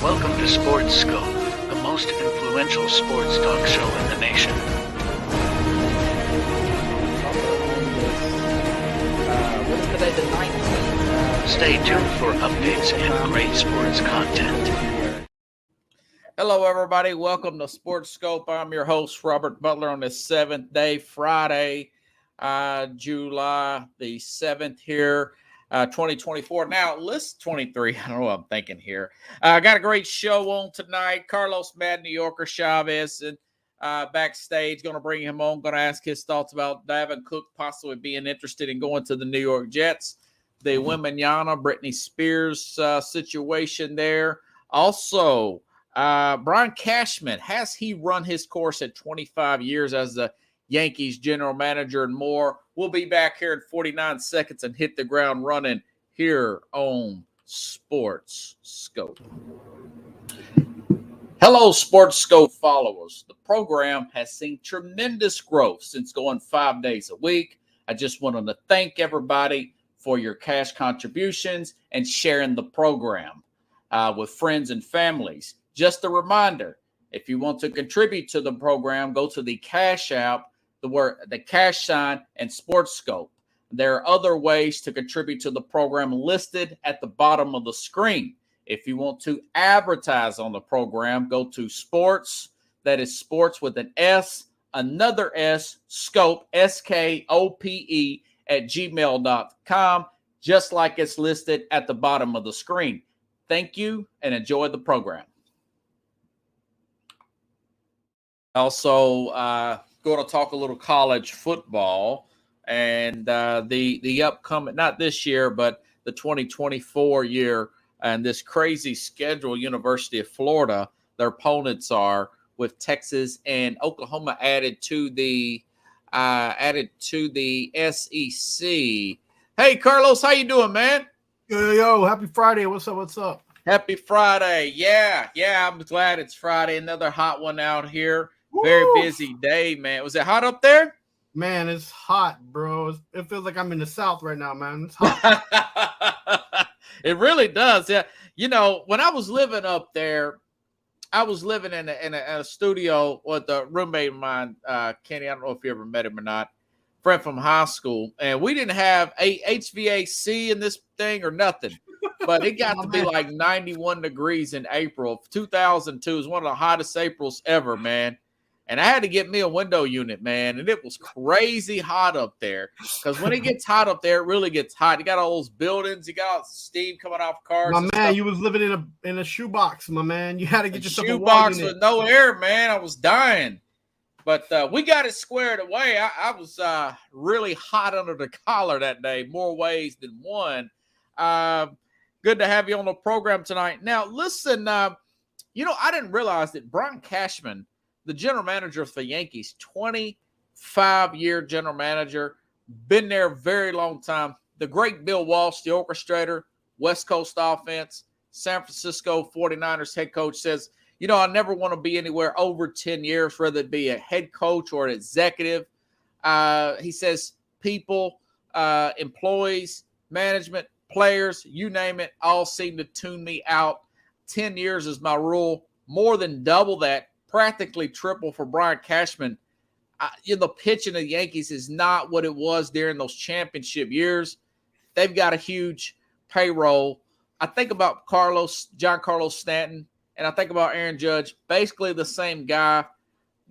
Welcome to Sports Scope, the most influential sports talk show in the nation. What is today, the 19th? Stay tuned for updates and great sports content. Hello, everybody. Welcome to Sports Scope. I'm your host, Robert Butler, on this seventh day, Friday, July the 7th here, 2024. Now, list 23. I don't know what I'm thinking here. I got a great show on tonight. Carlos Mad New Yorker Chavez and backstage. Going to bring him on. Going to ask his thoughts about Dalvin Cook possibly being interested in going to the New York Jets. The Wembanyama, Britney Spears situation there. Also, Brian Cashman, has he run his course at 25 years as the Yankees general manager and more? We'll be back here in 49 seconds and hit the ground running here on Sports Scope. Hello, Sports Scope followers. The program has seen tremendous growth since going 5 days a week. I just wanted to thank everybody for your cash contributions and sharing the program with friends and families. Just a reminder, if you want to contribute to the program, go to the Cash App, the cash sign, and Sports Scope. There are other ways to contribute to the program listed at the bottom of the screen. If you want to advertise on the program, go to Sports, that is Sports with an S, another S, Scope, SKOPE, at gmail.com, just like it's listed at the bottom of the screen. Thank you and enjoy the program. Also, going to talk a little college football and the upcoming, not this year, but the 2024 year, and this crazy schedule. University of Florida, their opponents are with Texas and Oklahoma added to the SEC. Hey, Carlos, how you doing, man? Yo, happy Friday. What's up? Happy Friday. Yeah, I'm glad it's Friday. Another hot one out here. Woo! Very busy day, man. Was it hot up there? Man, it's hot, bro. It feels like I'm in the South right now, man. It's hot. It really does. Yeah. You know, when I was living up there, I was living in a studio with a roommate of mine, Kenny. I don't know if you ever met him or not. Friend from high school. And we didn't have HVAC in this thing or nothing. But it got to be like 91 degrees in April. 2002 was one of the hottest Aprils ever, man. And I had to get me a window unit, man. And it was crazy hot up there. Because when it gets hot up there, it really gets hot. You got all those buildings. You got steam coming off cars. My man, stuff. You was living in a shoebox, my man. You had to get yourself a shoebox with no air, man. I was dying. But we got it squared away. I was really hot under the collar that day, more ways than one. Good to have you on the program tonight. Now, listen, I didn't realize that Brian Cashman, the general manager of the Yankees, 25-year general manager, been there a very long time. The great Bill Walsh, the orchestrator, West Coast offense, San Francisco 49ers head coach, says, I never want to be anywhere over 10 years, whether it be a head coach or an executive. He says people, employees, management, players, you name it, all seem to tune me out. 10 years is my rule. More than double that, practically triple for Brian Cashman. The pitching of the Yankees is not what it was during those championship years. They've got a huge payroll. I think about Giancarlo Stanton, and I think about Aaron Judge, basically the same guy.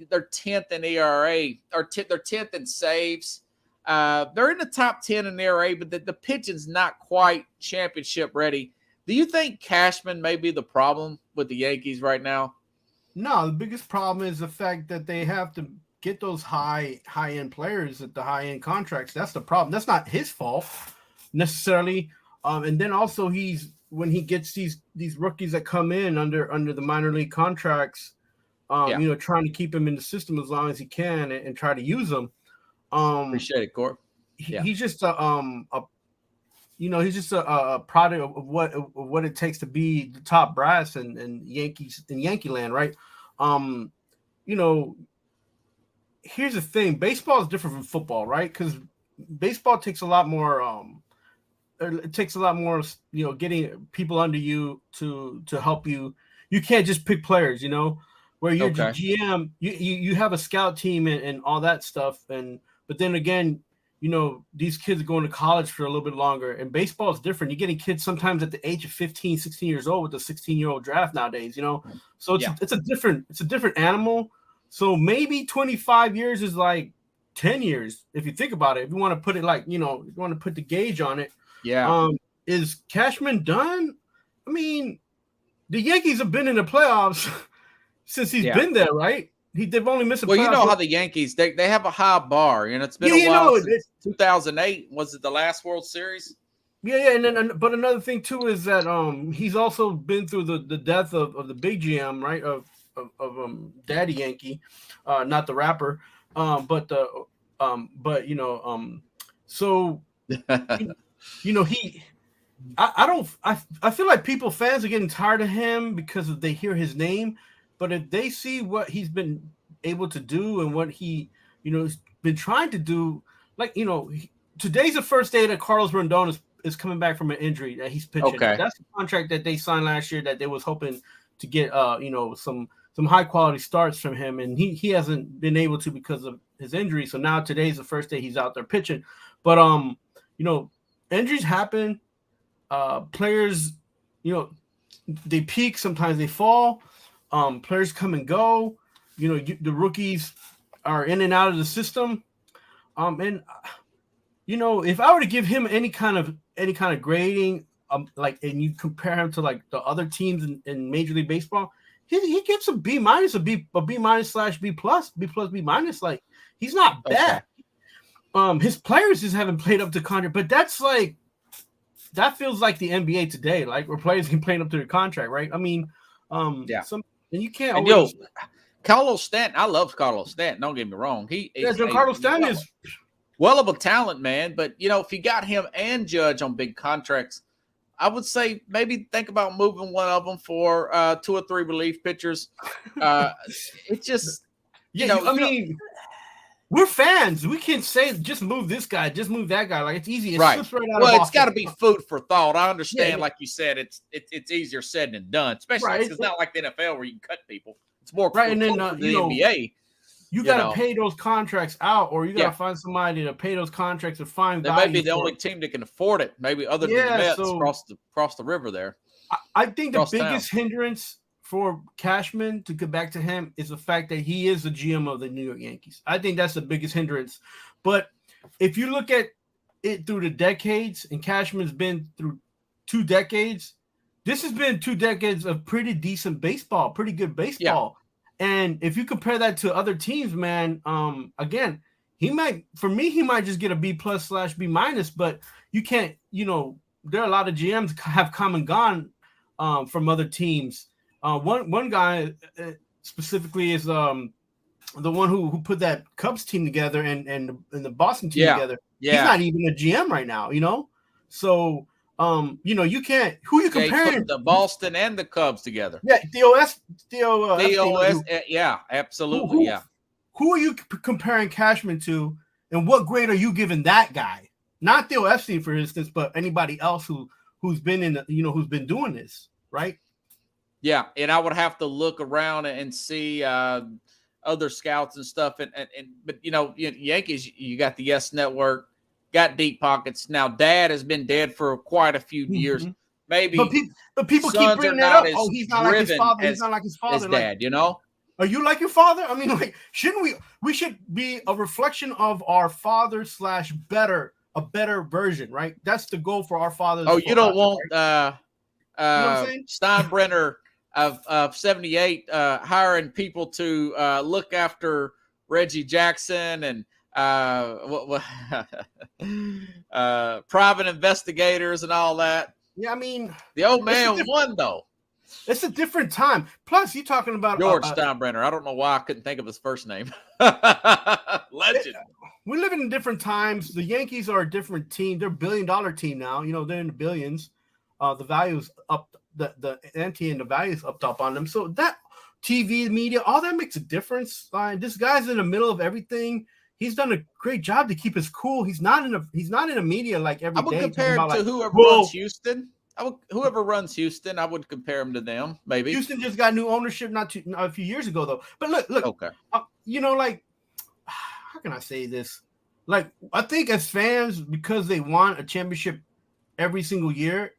They're 10th in ERA, or they're 10th in saves. They're in the top 10 in ERA, but the pitching's not quite championship ready. Do you think Cashman may be the problem with the Yankees right now? No, the biggest problem is the fact that they have to get those high-end players at the high-end contracts. That's the problem. That's not his fault necessarily. And then also when he gets these rookies that come in under the minor league contracts, trying to keep him in the system as long as he can and try to use them. Appreciate it, Corp. Yeah. He's just he's just a product of what it takes to be the top brass and Yankees in Yankee land, right? Here's the thing: baseball is different from football, right? Because baseball takes a lot more it takes a lot more, getting people under you to help you, you can't just pick players, you know, where you're Okay. GM, you have a scout team and all that stuff. But then again, you know, these kids are going to college for a little bit longer, and baseball is different. You're getting kids sometimes at the age of 15, 16 years old with a 16-year-old draft nowadays, you know? So it's a different animal. So maybe 25 years is like 10 years. If you think about it, if you want to put it like, you know, you want to put the gauge on it. Yeah. Is Cashman done? I mean, the Yankees have been in the playoffs since he's been there, right? They've only missed a Well, playoff. you know how the Yankees, they have a high bar. You know, it's been a while since 2008. Was it the last World Series? Yeah. But another thing, too, is that he's also been through the death of the big GM, right, of Daddy Yankee, not the rapper. But you know, so you know, I feel like fans are getting tired of him because they hear his name, but if they see what he's been able to do and what he, you know, has been trying to do, like, you know, today's the first day that Carlos Rendon is coming back from an injury that he's pitching. Okay. That's the contract that they signed last year that they was hoping to get, you know, some high quality starts from him, and he hasn't been able to because of his injury. So now today's the first day he's out there pitching. But you know, injuries happen. Players, you know, they peak, sometimes they fall. Players come and go. You know, the rookies are in and out of the system. And you know, if I were to give him any kind of grading, like, and you compare him to like the other teams in Major League Baseball, he gets a B minus, a B minus / B plus, B minus. Like, he's not bad. Okay. His players just haven't played up to contract, but that feels like the NBA today, like where players can play up to their contract, right? I mean, and you can't. And Carlos Stanton, I love Carlos Stanton. Don't get me wrong. Carlos Stanton is well of a talent, man. But you know, if you got him and Judge on big contracts, I would say maybe think about moving one of them for 2 or 3 relief pitchers. It's just, you know, I mean, we're fans. We can't say just move this guy, just move that guy. Like, it's easy. It right. Well, it's got to be food for thought. I understand, like you said, it's easier said than done. Especially because it's not like the NFL where you can cut people. It's more right. And then the NBA. You got to pay those contracts out, or you got to find somebody to pay those contracts and find. They may be the only team that can afford it. Maybe other than the Mets across the river there. I think the biggest hindrance for Cashman to get back to him is the fact that he is the GM of the New York Yankees. I think that's the biggest hindrance. But if you look at it through the decades, and Cashman's been through 2 decades, this has been 2 decades of pretty decent baseball, pretty good baseball. Yeah. And if you compare that to other teams, man, again, he might just get a B plus / B minus, but you can't, you know, there are a lot of GMs have come and gone from other teams. One guy specifically is the one who put that Cubs team together and the Boston team together. Yeah. He's not even a GM right now, you know? So, you know, you can't. Who you comparing? The Boston and the Cubs together. Yeah, DOS. Yeah, absolutely. Who are you comparing Cashman to, and what grade are you giving that guy? Not Theo Epstein, for instance, but anybody else who's been who's been doing this, right? Yeah, and I would have to look around and see other scouts and stuff, but you know, Yankees, you got the Yes Network. Got deep pockets. Now, Dad has been dead for quite a few years. Maybe, but people keep bringing that up. Oh, he's not like his father. He's not like his father. His dad, you know. Are you like your father? I mean, like, shouldn't we? We should be a reflection of our father / a better version, right? That's the goal for our fathers. Oh, you don't want right? You know Steinbrenner of 78 hiring people to look after Reggie Jackson and. Private investigators and all that. Yeah, I mean, the old man won though. It's a different time. Plus, you're talking about George Steinbrenner. I don't know why I couldn't think of his first name. Legend. We're living in different times. The Yankees are a different team. They're $1 billion team now. You know, they're in the billions. The value's up. The ante and the value's up on them. So that TV media, all that makes a difference. This guy's in the middle of everything. He's done a great job to keep his cool. He's not in a media like every day. I would compare it to whoever runs Houston. whoever runs Houston, I would compare him to them. Maybe Houston just got new ownership not a few years ago though. But look, okay. Like, how can I say this? Like, I think as fans, because they want a championship every single year,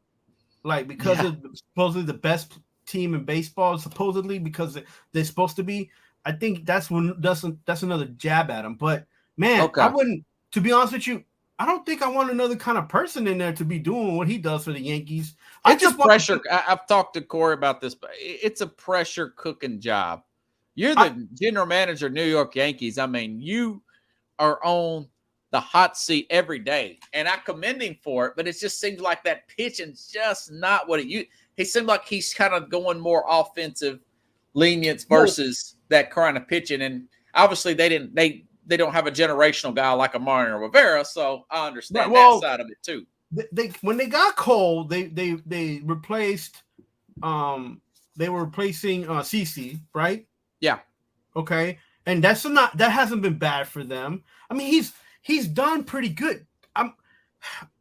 like because of supposedly the best team in baseball, supposedly because they're supposed to be. I think that's another jab at them. But man, I wouldn't. To be honest with you, I don't think I want another kind of person in there to be doing what he does for the Yankees. I've talked to Corey about this, but it's a pressure cooking job. You're the general manager of New York Yankees. I mean, you are on the hot seat every day, and I commend him for it. But it just seems like that pitching's just not what he seemed like he's kind of going more offensive lenience versus that kind of pitching. And obviously, they don't have a generational guy like a Mariano Rivera, so I understand that side of it too. When they got Cole, they replaced they were replacing CC, right? Yeah. Okay. And that hasn't been bad for them. I mean, he's done pretty good. I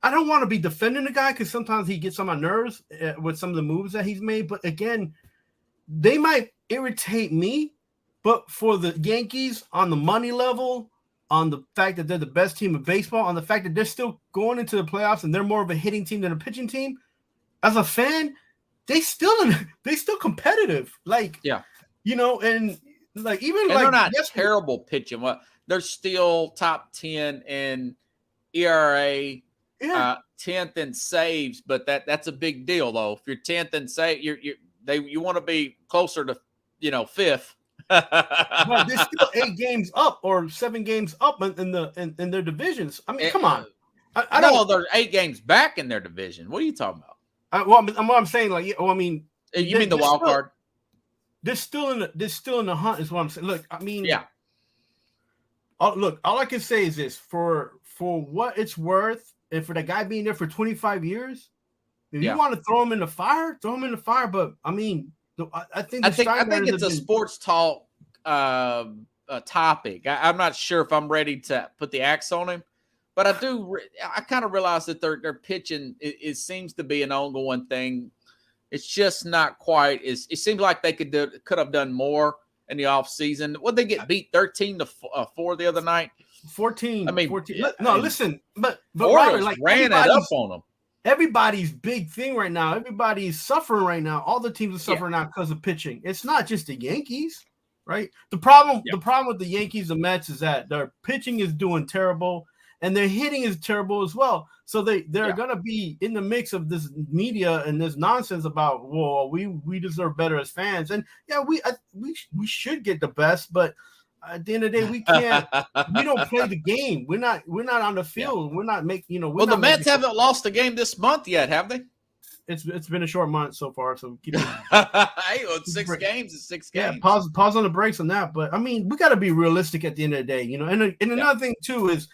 don't want to be defending the guy because sometimes he gets on my nerves with some of the moves that he's made. But again, they might irritate me. But for the Yankees, on the money level, on the fact that they're the best team in baseball, on the fact that they're still going into the playoffs and they're more of a hitting team than a pitching team, as a fan, they still competitive. Like, yeah, and like even they're not terrible pitching. Well, they're still top 10 in ERA, 10th in saves, but that's a big deal though. If you're 10th in save, you want to be closer to 5th. But they're still 8 games up or 7 games up in their divisions. I mean, come on. I know they're 8 games back in their division. What are you talking about? What I'm saying, like, I mean, you mean the wild card? They're still in the hunt. Is what I'm saying. Look, I mean, yeah. Look, all I can say is this: for what it's worth, and for the guy being there for 25 years, if you want to throw him in the fire, throw him in the fire. But I mean, I think it's a sports talk topic. I'm not sure if I'm ready to put the axe on him, but I kind of realize that their pitching it seems to be an ongoing thing. It's just not quite as it seems like they could have done more in the offseason. What they get beat 13-4 the other night? 14. I mean, 14. No, listen, but Robert, like ran it up on them. Everybody's big thing right now. Everybody's suffering right now. All the teams are suffering now because of pitching. It's not just the Yankees, right? The problem with the Yankees, the Mets, is that their pitching is doing terrible and their hitting is terrible as well. So they're gonna be in the mix of this media and this nonsense about, well, we deserve better as fans. And we should get the best, but at the end of the day, we can't. We don't play the game. We're not on the field. We're not making. The Mets haven't lost a game this month yet, have they? It's been a short month so far. So keep it. Hey, 6 games is 6 games. Yeah, pause on the brakes on that. But I mean, we got to be realistic at the end of the day, And another thing too is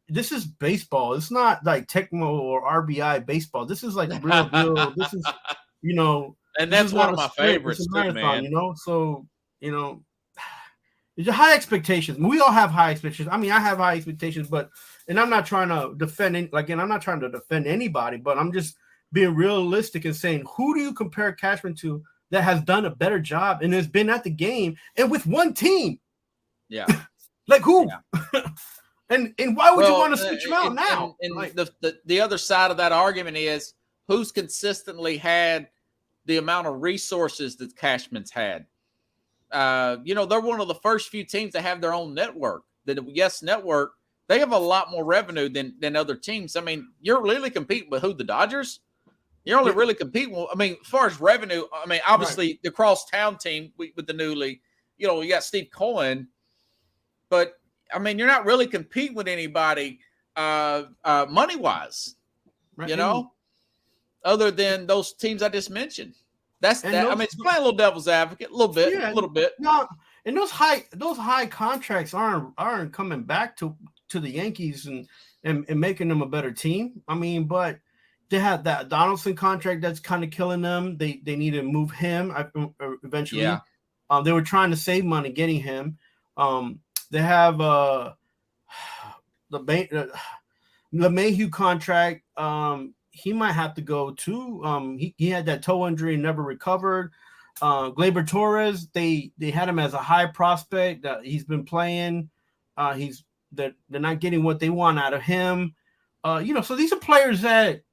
this is baseball. It's not like Tecmo or RBI baseball. This is like real deal. This is And that's one of my favorites, marathon, man. So there's high expectations. We all have high expectations. I mean, I have high expectations, and I'm not trying to defend anybody, but I'm just being realistic and saying, who do you compare Cashman to that has done a better job and has been at the game and with one team? Yeah. Like who? Yeah. and why would you want to switch him out now? And the other side of that argument is who's consistently had the amount of resources that Cashman's had. They're one of the first few teams that have their own network. The Yes Network, they have a lot more revenue than other teams. I mean, you're really competing with who? The Dodgers? You're only really competing with, I mean, as far as revenue, I mean, obviously the crosstown team with the newly, you got Steve Cohen, but I mean, you're not really competing with anybody money-wise, right. Other than those teams I just mentioned. That's that. I mean, it's playing a little devil's advocate, a little bit. No, and those high contracts aren't coming back to the Yankees and making them a better team. I mean, but they have that Donaldson contract that's kind of killing them. They need to move him eventually. Yeah. They were trying to save money getting him. They have the LeMahieu contract. he might have to go too. He had that toe injury and never recovered. Gleyber Torres, they had him as a high prospect that he's been playing. They're not getting what they want out of him. So these are players that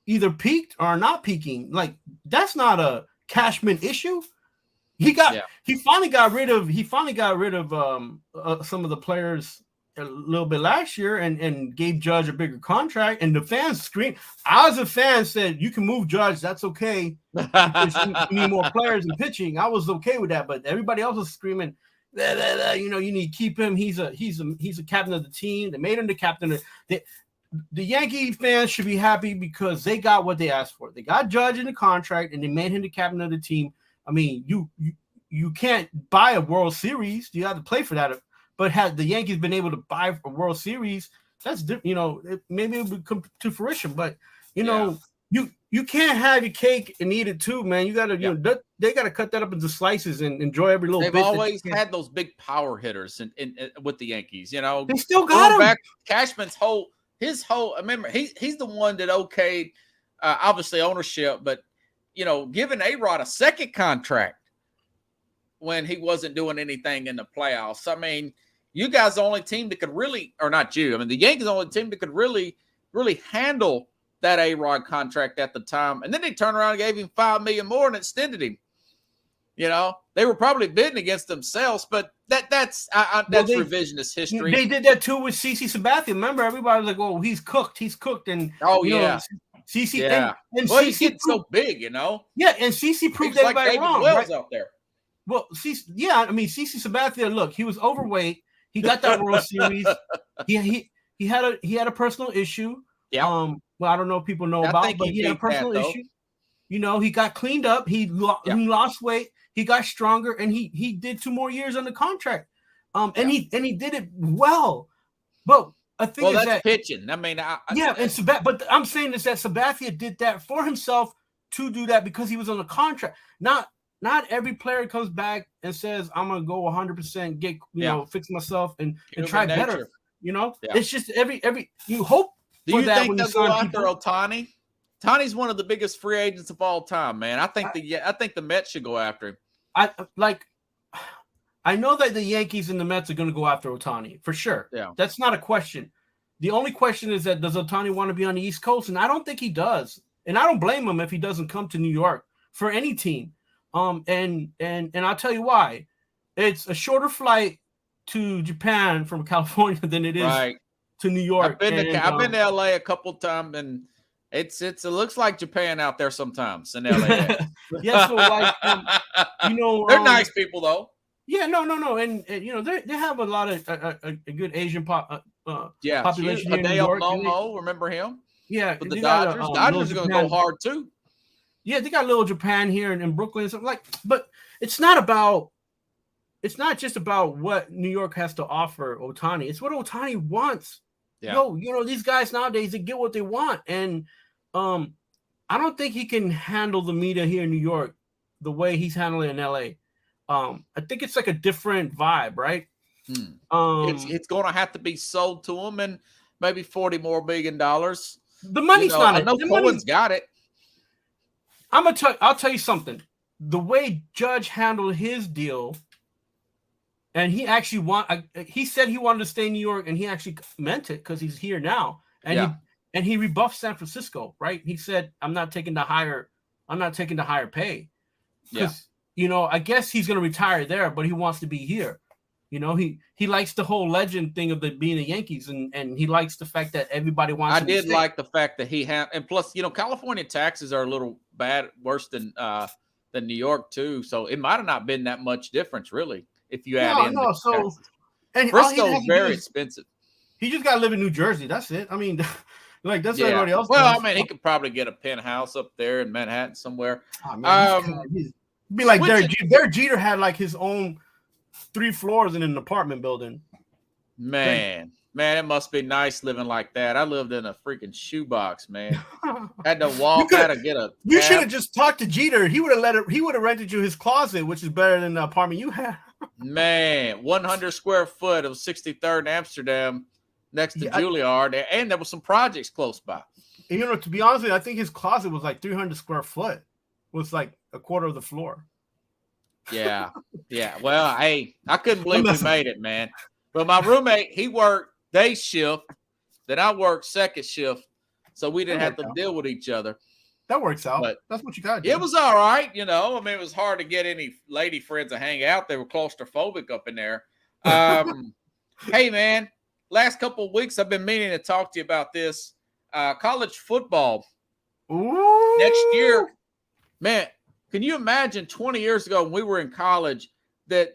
either peaked or are not peaking. Like, that's not a Cashman issue. He finally got rid of some of the players a little bit last year and gave Judge a bigger contract, and the fans screamed. I, as a fan, said you can move Judge, that's okay, because you need more players and pitching. I was okay with that, but everybody else was screaming, you need to keep him. He's a captain of the team. They made him the captain. The Yankee fans should be happy because they got what they asked for. They got Judge in the contract and they made him the captain of the team. I mean, you can't buy a World Series. You have to play for that. But had the Yankees been able to buy a World Series, that's different. Maybe it would come to fruition. But you can't have your cake and eat it too, man. You got to they got to cut that up into slices and enjoy every little bit. They've always had those big power hitters in with the Yankees. They still got them. Cashman's whole. Remember, he's the one that okayed, obviously, ownership, but, giving A-Rod a second contract when he wasn't doing anything in the playoffs. I mean, you guys are the only team that could really, or not you, I mean, the Yankees are the only team that could really, really handle that A-Rod contract at the time. And then they turned around and gave him $5 million more and extended him. They were probably bidding against themselves, but that's revisionist history. They did that too with CC Sabathia. Remember, everybody was like, "Oh, he's cooked, and CC. Yeah, and CC he's getting so big, Yeah, and CC proved everybody wrong. Wells out there. Well, CC Sabathia. Look, he was overweight. He got that World Series. He had a personal issue. Yeah. Well, I don't know if people know about, but he had a personal issue. He got cleaned up. He lost weight. He got stronger, and he did 2 more years on the contract. And he did it well. But I think that's pitching. I mean, but I'm saying is that Sabathia did that for himself to do that because he was on the contract. Not every player comes back and says, "I'm gonna go 100%, get fix myself and try better." It's just every you hope. Do you think they'll go after Ohtani? Ohtani's one of the biggest free agents of all time, man. I think the Mets should go after him. I know that the Yankees and the Mets are going to go after Ohtani for sure. Yeah, that's not a question. The only question is that does Ohtani want to be on the East Coast? And I don't think he does. And I don't blame him if he doesn't come to New York for any team. And I'll tell you why. It's a shorter flight to Japan from California than it is to New York. I've been to LA a couple times, and it looks like Japan out there sometimes in LA. Yeah, so they're nice people though. Yeah, no, and they have a lot of a good Asian population here in New York. Nomo, remember him? Yeah, but the Dodgers. Dodgers are going to go hard too. Yeah, they got little Japan here in Brooklyn, something but it's not just about what New York has to offer Ohtani. It's what Ohtani wants. Yeah. These guys nowadays, they get what they want. And I don't think he can handle the media here in New York the way he's handling it in LA. I think it's like a different vibe, right? It's going to have to be sold to him and maybe $40 more million. The money's not. I know Cohen's got it. I'll tell you something. The way Judge handled his deal, and he actually he said he wanted to stay in New York, and he actually meant it because he's here now. And he rebuffed San Francisco, right? He said, I'm not taking the higher pay. Because I guess he's gonna retire there, but he wants to be here. He likes the whole legend thing of being the Yankees, and he likes the fact that everybody wants. I did like the fact that and plus, California taxes are a little worse than New York too. So it might have not been that much difference, really, if you add in. And Frisco's very expensive. He just got to live in New Jersey. That's it. I mean, that's what everybody else. Well, does. I mean, he could probably get a penthouse up there in Manhattan somewhere. Oh, man, be like Derek Jeter had like his own 3 floors in an apartment building. Man, it must be nice living like that. I lived in a freaking shoebox, man. Had to walk. You should have just talked to Jeter. He would have rented you his closet, which is better than the apartment you had. Man, 100 square foot of 63rd Amsterdam, next to Juilliard, and there were some projects close by. to be honest with you, I think his closet was like 300 square foot. Was like a quarter of the floor. Yeah. Well, hey, I couldn't believe we made it, man. But my roommate, he worked day shift, then I worked second shift, so we didn't have to deal with each other. That works out. But that's what you got to do. It was all right, I mean, it was hard to get any lady friends to hang out. They were claustrophobic up in there. Hey, man, last couple of weeks I've been meaning to talk to you about this. College football. Ooh. Next year, man, can you imagine 20 years ago when we were in college that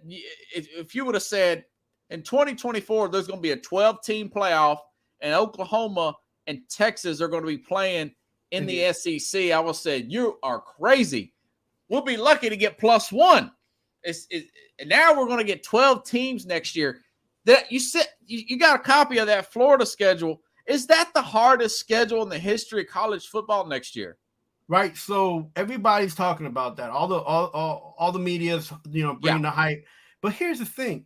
if you would have said in 2024 there's going to be a 12-team playoff and Oklahoma and Texas are going to be playing in the SEC, I would have said, you are crazy. We'll be lucky to get +1. And now we're going to get 12 teams next year. That you got a copy of that Florida schedule. Is that the hardest schedule in the history of college football next year? Right. So everybody's talking about that. All the media's, bringing the hype. But here's the thing.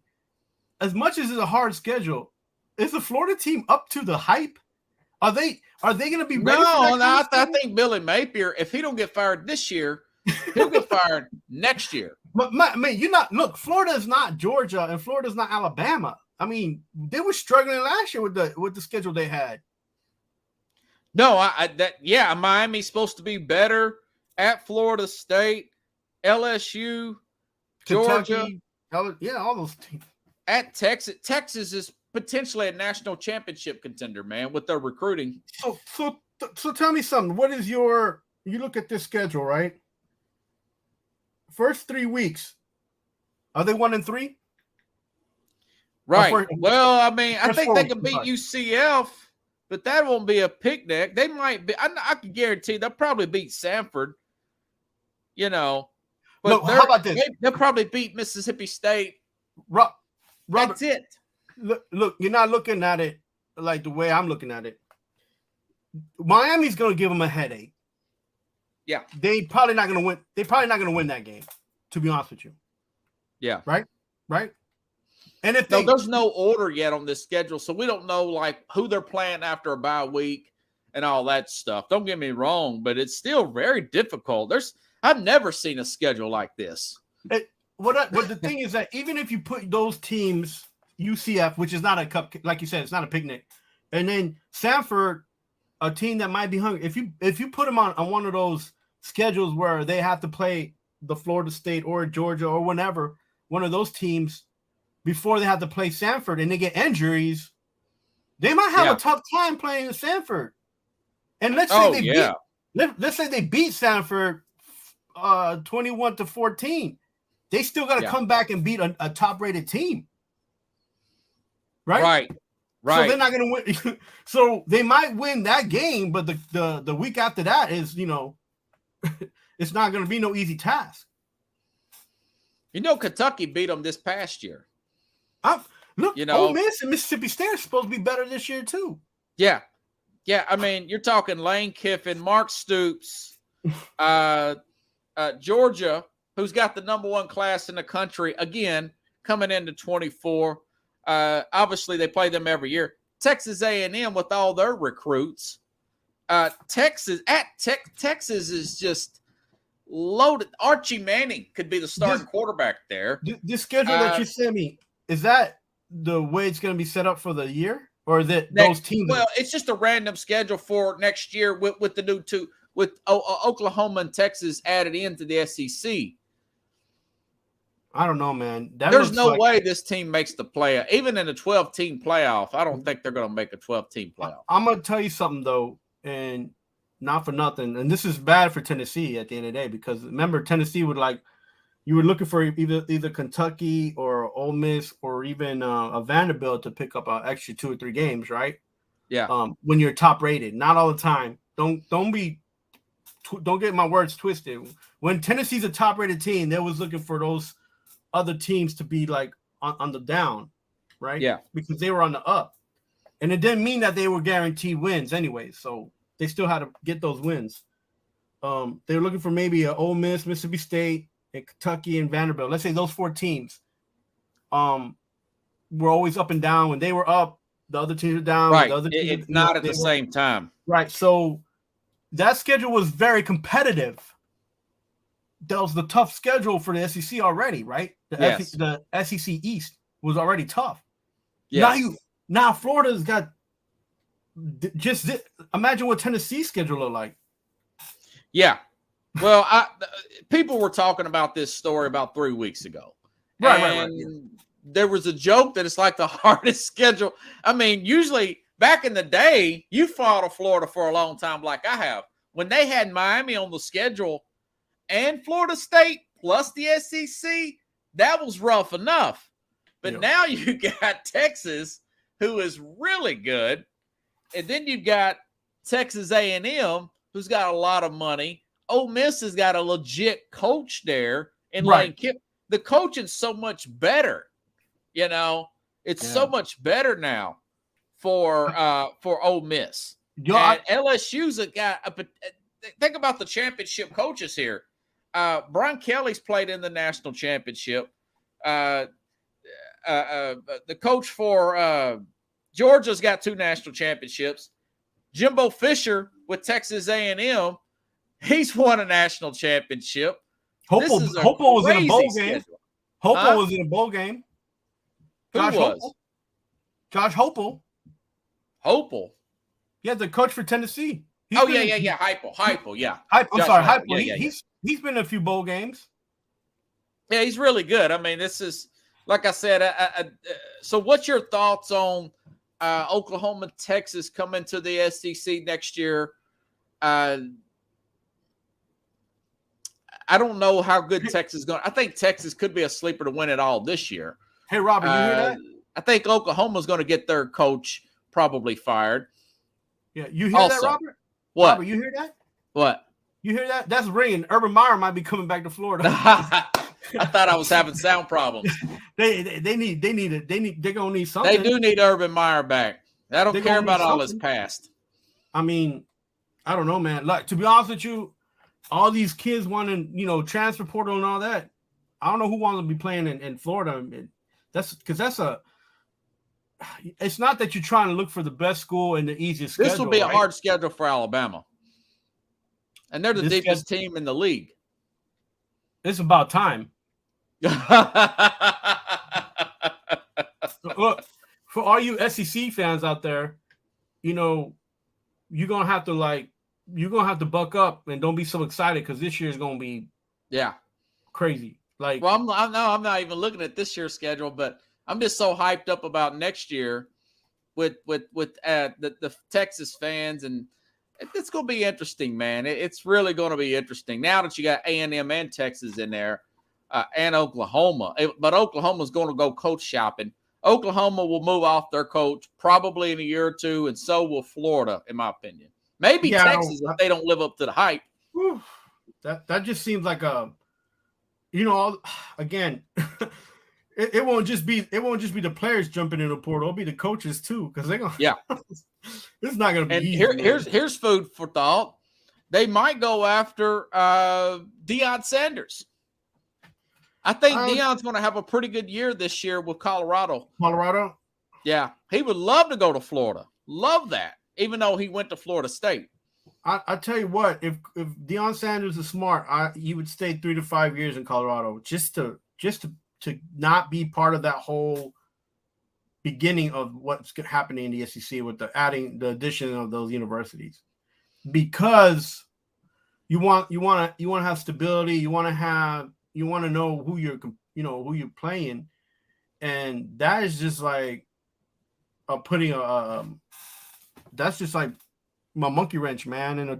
As much as it's a hard schedule, is the Florida team up to the hype? Are they going to be ready? No, I think Billy Napier, if he don't get fired this year, he'll get fired next year. But man, Florida is not Georgia and Florida is not Alabama. I mean, they were struggling last year with the schedule they had. No, Miami's supposed to be better at Florida State, LSU, Kentucky, Georgia. All those teams. At Texas. Texas is potentially a national championship contender, man, with their recruiting. So tell me something. What is you look at this schedule, right? First 3 weeks, are they 1-3? Right. I think they can beat UCF, but that won't be a picnic. They might be. I can guarantee they'll probably beat Samford. But look, how about this? They'll probably beat Mississippi State. Robert, that's it. Look, you're not looking at it like the way I'm looking at it. Miami's going to give them a headache. Yeah. They probably not going to win. They're probably not going to win that game, to be honest with you. Yeah. Right? And there's no order yet on this schedule, so we don't know like who they're playing after a bye week and all that stuff. Don't get me wrong, but it's still very difficult. I've never seen a schedule like this. But the thing is that even if you put those teams, UCF, which is not a cup, like you said, it's not a picnic, and then Samford, a team that might be hungry. If you put them on one of those schedules where they have to play the Florida State or Georgia or whenever, one of those teams before they have to play Samford and they get injuries, they might have a tough time playing Samford. And let's say they beat Samford 21-14. They still got to come back and beat a top-rated team. Right. So they're not going to win. So they might win that game, but the week after that is, it's not going to be no easy task. Kentucky beat them this past year. Ole Miss and Mississippi State are supposed to be better this year too. Yeah. I mean, you're talking Lane Kiffin, Mark Stoops, Georgia, who's got the #1 class in the country again coming into 24. Obviously, they play them every year. Texas A&M with all their recruits. Texas is just loaded. Archie Manning could be the starting quarterback there. This schedule that you sent me, is that the way it's going to be set up for the year, or is it those teams? Well, it's just a random schedule for next year with the new two, with Oklahoma and Texas added into the SEC. I don't know, man. There's no way this team makes the playoff. Even in a 12-team playoff, I don't think they're going to make a 12-team playoff. I'm going to tell you something, though, and not for nothing. And this is bad for Tennessee at the end of the day, because remember, Tennessee you were looking for either Kentucky or Ole Miss or even a Vanderbilt to pick up an extra 2 or 3 games, right? Yeah. When you're top rated, not all the time. Don't get my words twisted. When Tennessee's a top rated team, they was looking for those other teams to be like on the down, right? Yeah. Because they were on the up. And it didn't mean that they were guaranteed wins anyway. So they still had to get those wins. They were looking for maybe a Ole Miss, Mississippi State, and Kentucky and Vanderbilt. Let's say those 4 teams were always up and down. When they were up, the other teams were down. Right. The other teams, it's not at the same time. Right. So that schedule was very competitive. That was the tough schedule for the SEC already, right? The SEC East was already tough. Yes. Now Florida's got imagine what Tennessee's schedule looked like. Yeah. Well, people were talking about this story about 3 weeks ago. Right. There was a joke that it's like the hardest schedule. I mean, usually back in the day, you followed Florida for a long time like I have. When they had Miami on the schedule and Florida State plus the SEC, that was rough enough. But now you got Texas, who is really good. And then you got Texas A&M, who's got a lot of money. Ole Miss has got a legit coach there. And Lane Kiffin, the coaching's so much better. You know, it's so much better now for Ole Miss. And LSU's think about the championship coaches here. Brian Kelly's played in the national championship. The coach for Georgia's got 2 national championships. Jimbo Fisher with Texas A&M, he's won a national championship. Hopo was in a bowl game. Hopo was in a bowl game. Josh Hopo. Hopo. Yeah, the coach for Tennessee. Yeah. Heupel, yeah. I'm sorry, Heupel. He's been in a few bowl games. Yeah, he's really good. I mean, this is, like I said, so what's your thoughts on Oklahoma, Texas coming to the SEC next year? I don't know how good Texas is going. I think Texas could be a sleeper to win it all this year. Hey, Robert, you hear that? I think Oklahoma's going to get their coach probably fired. Yeah, you hear that, Robert? What? Robert, you hear that? What? You hear that? That's ringing. Urban Meyer might be coming back to Florida. I thought I was having sound problems. They're gonna need something. They do need Urban Meyer back. I don't care about all his past. I mean, I don't know, man. Like, to be honest with you, all these kids wanting, transfer portal and all that. I don't know who wants to be playing in Florida. That's because it's not that you're trying to look for the best school and the easiest schedule. This will be a hard schedule for Alabama. And they're the deepest team in the league. It's about time. Look, for all you SEC fans out there, you're gonna have to buck up and don't be so excited because this year is gonna be crazy. Like, well, I'm not even looking at this year's schedule, but I'm just so hyped up about next year with the Texas fans, and it's going to be interesting, man. It's really going to be interesting now that you got A&M and Texas in there, and Oklahoma. But Oklahoma's going to go coach shopping. Oklahoma will move off their coach probably in a year or two, and so will Florida, in my opinion. Maybe Texas if they don't live up to the hype. That just seems like again. It won't just be the players jumping in the portal. It'll be the coaches too, because they're gonna. Yeah, it's not gonna be. And easy, here's food for thought. They might go after Deion Sanders. I think Deion's going to have a pretty good year this year with Colorado. Colorado. Yeah, he would love to go to Florida. Love that, even though he went to Florida State. I tell you what, if Deion Sanders is smart, he would stay 3 to 5 years in Colorado just to not be part of that whole beginning of what's happening in the SEC with the addition of those universities, because you want to have stability. You want to know who you're playing, and that is just like that's just like my monkey wrench, man, in a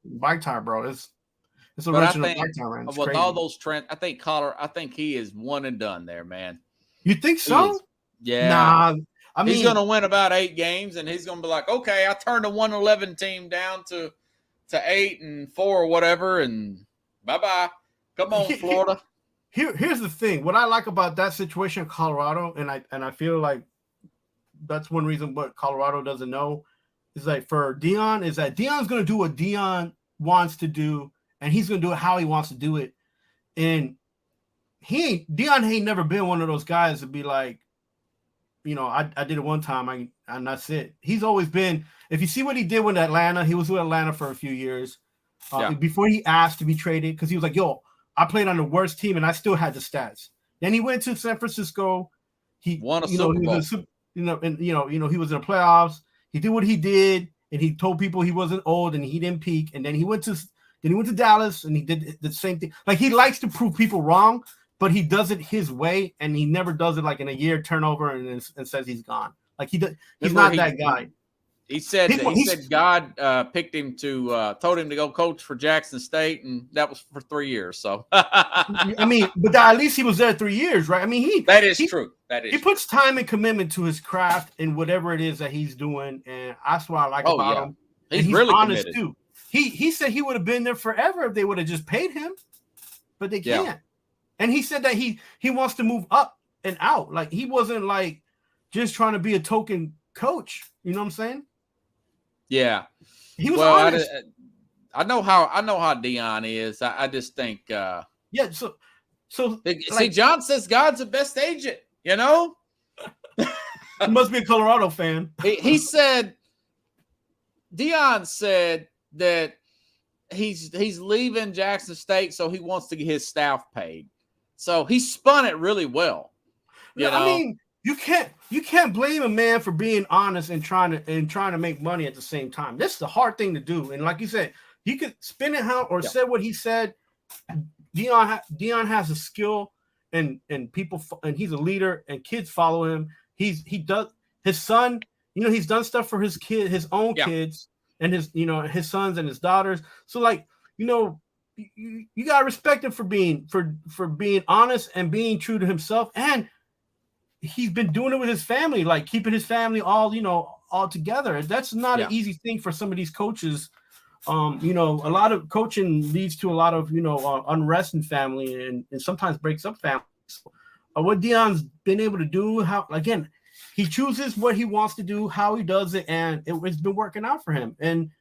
bike tire, bro. It's a wrench in a bike tire, man. With all those trends, I think he is one and done there, man. You think so? Yeah. Nah, he's going to win about 8 games, and he's going to be like, okay, I turned a 1-11 team down to 8-4 or whatever, and bye-bye. Come on, Florida. Here's the thing. What I like about that situation in Colorado, and I feel like that's one reason what Colorado doesn't know, is like for Deion, is that Deion's going to do what Deion wants to do, and he's going to do it how he wants to do it. And Deion ain't never been one of those guys to be like, I did it one time. And that's it. He's always been. If you see what he did with Atlanta, he was with Atlanta for a few years before he asked to be traded, because he was like, "Yo, I played on the worst team and I still had the stats." Then he went to San Francisco. He won a Super Bowl. He was in the playoffs. He did what he did, and he told people he wasn't old and he didn't peak. And then he went to Dallas and he did the same thing. Like, he likes to prove people wrong, but he does it his way, and he never does it like in a year turnover and says he's gone. Like, he's not that guy. He said God picked him told him to go coach for Jackson State, and that was for 3 years. So I mean, but at least he was there 3 years, right? I mean, that is true. He puts time and commitment to his craft and whatever it is that he's doing, and that's what I like about him. He's really honest committed too. He said he would have been there forever if they would have just paid him, but they can't. Yeah. And he said that he wants to move up and out. Like, he wasn't like just trying to be a token coach. You know what I'm saying? Yeah. He was honest. I know how Deion is. I just think So see, John says God's the best agent, you know? He must be a Colorado fan. He said, Deion said that he's leaving Jackson State, so he wants to get his staff paid. So he spun it really well. You know? I mean, you can't blame a man for being honest and trying to make money at the same time. This is a hard thing to do. And like you said, he could spin it how or say what he said. Deion has a skill, and people, and he's a leader, and kids follow him. He does his son. He's done stuff for his own kids, and his sons and his daughters. So, like, you gotta respect him for being honest and being true to himself. And he's been doing it with his family, like keeping his family all together. That's not an easy thing for some of these coaches. A lot of coaching leads to a lot of unrest in family, and sometimes breaks up families. What Deion's been able to do, he chooses what he wants to do, how he does it, and it's been working out for him. And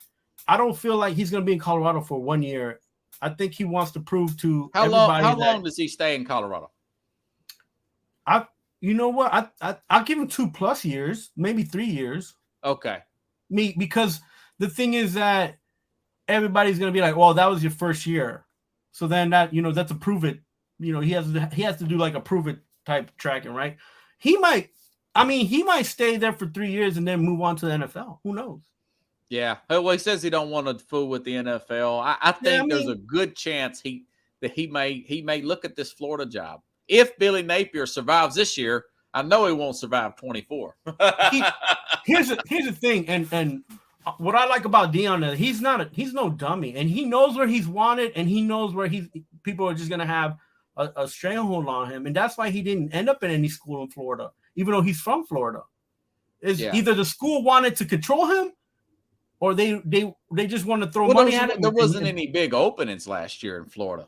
I don't feel like he's going to be in Colorado for 1 year. I think he wants to prove to everybody. How long does he stay in Colorado? You know what? I'll give him 2+ years, maybe 3 years. Okay. Because the thing is that everybody's going to be like, well, that was your first year. So then that's a prove it. He has to do like a prove it type tracking, right? He might stay there for 3 years and then move on to the NFL. Who knows? Yeah. Well, he says he don't want to fool with the NFL. I think there's a good chance he may look at this Florida job. If Billy Napier survives this year, I know he won't survive 24. Here's the thing, and what I like about Deion is he's no dummy, and he knows where he's wanted, and he knows where people are just gonna have a stranglehold on him, and that's why he didn't end up in any school in Florida, even though he's from Florida. Either the school wanted to control him, or they just want to throw money at him. There wasn't any big openings last year in Florida.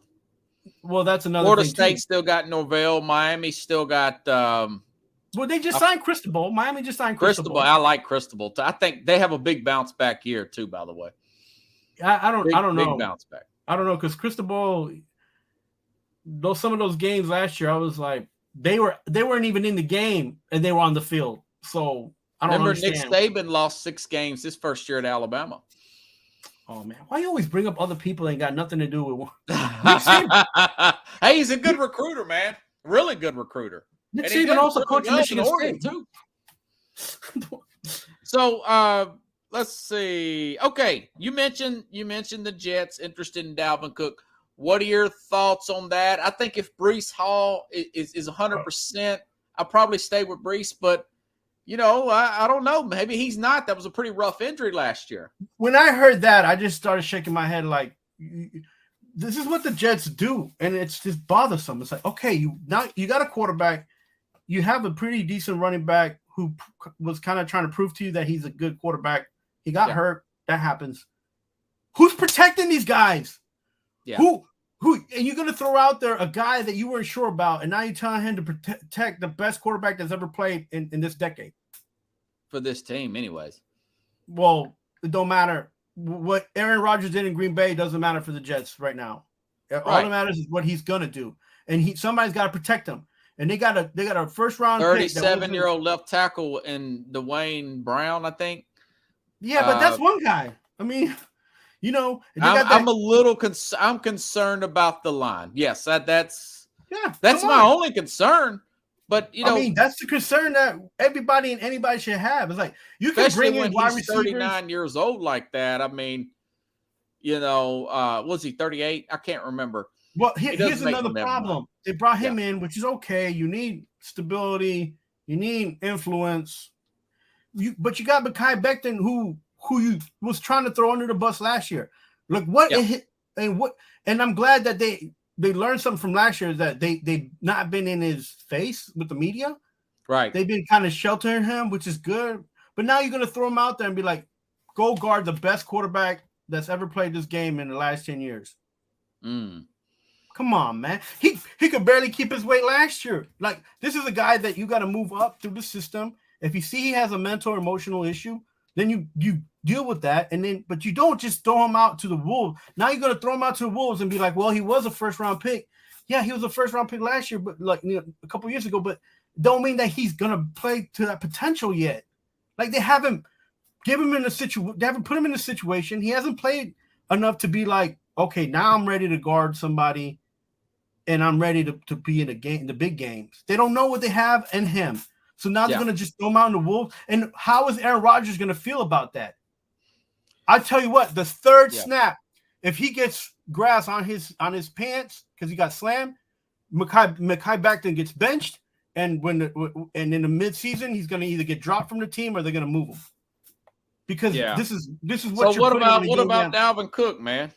Well, that's another. Florida State still got Norvell. Miami still got. Well, they just signed Cristobal. Miami just signed Cristobal. I like Cristobal. I think they have a big bounce back year too. By the way, I don't know. Big bounce back. I don't know, because Cristobal, some of those games last year, I was like, they weren't even in the game and they were on the field. So I don't understand. Nick Saban lost 6 games his first year at Alabama. Oh man, why you always bring up other people that ain't got nothing to do with one? Hey, he's a good recruiter, man. Really good recruiter. Nick Saban also coached Michigan State too. So let's see. Okay, you mentioned the Jets interested in Dalvin Cook. What are your thoughts on that? I think if Breece Hall is 100%, I'll probably stay with Breece, but I don't know. Maybe he's not. That was a pretty rough injury last year. When I heard that, I just started shaking my head like, this is what the Jets do, and it's just bothersome. It's like, okay, you got a quarterback. You have a pretty decent running back who was kind of trying to prove to you that he's a good quarterback. He got hurt. That happens. Who's protecting these guys? Yeah. Who? And you're going to throw out there a guy that you weren't sure about, and now you're telling him to protect the best quarterback that's ever played in this decade. For this team, anyways. Well, it don't matter. What Aaron Rodgers did in Green Bay doesn't matter for the Jets right now. All that matters is what he's going to do. And somebody's got to protect him. and they got a first round 37-year-old left tackle in Dwayne Brown, I think. Yeah, but that's one guy. I mean, you know, I'm a little I'm concerned about the line. Yes, that's my only concern. But you know, I mean, that's the concern that everybody and anybody should have. It's like you can bring in wide receivers. 39 years old like that. I mean, you know, was he 38? I can't remember. Well, here's another problem. They brought him in, which is okay. You need stability. You need influence. But you got Mekhi Becton, who you was trying to throw under the bus last year. Look what it hit, and I'm glad that they learned something from last year, that they've not been in his face with the media. Right. They've been kind of sheltering him, which is good. But now you're gonna throw him out there and be like, go guard the best quarterback that's ever played this game in the last 10 years. Come on, man. He could barely keep his weight last year. Like, this is a guy that you got to move up through the system. If you see he has a mental or emotional issue, then you deal with that. But you don't just throw him out to the Wolves. Now you're going to throw him out to the Wolves and be like, well, he was a first round pick. Yeah, he was a first round pick last year, but like, you know, a couple years ago, but don't mean that he's going to play to that potential yet. Like, they haven't put him in a situation. He hasn't played enough to be like, okay, now I'm ready to guard somebody and I'm ready to be in the big games. They don't know what they have in him. So now they're going to just throw him out in the Wolves. And how is Aaron Rodgers going to feel about that? I tell you what, the third snap, if he gets grass on his pants because he got slammed, Mekhi Becton gets benched, and in the midseason he's going to either get dropped from the team or they're going to move him. Because this is what. So what about Dalvin Cook, man?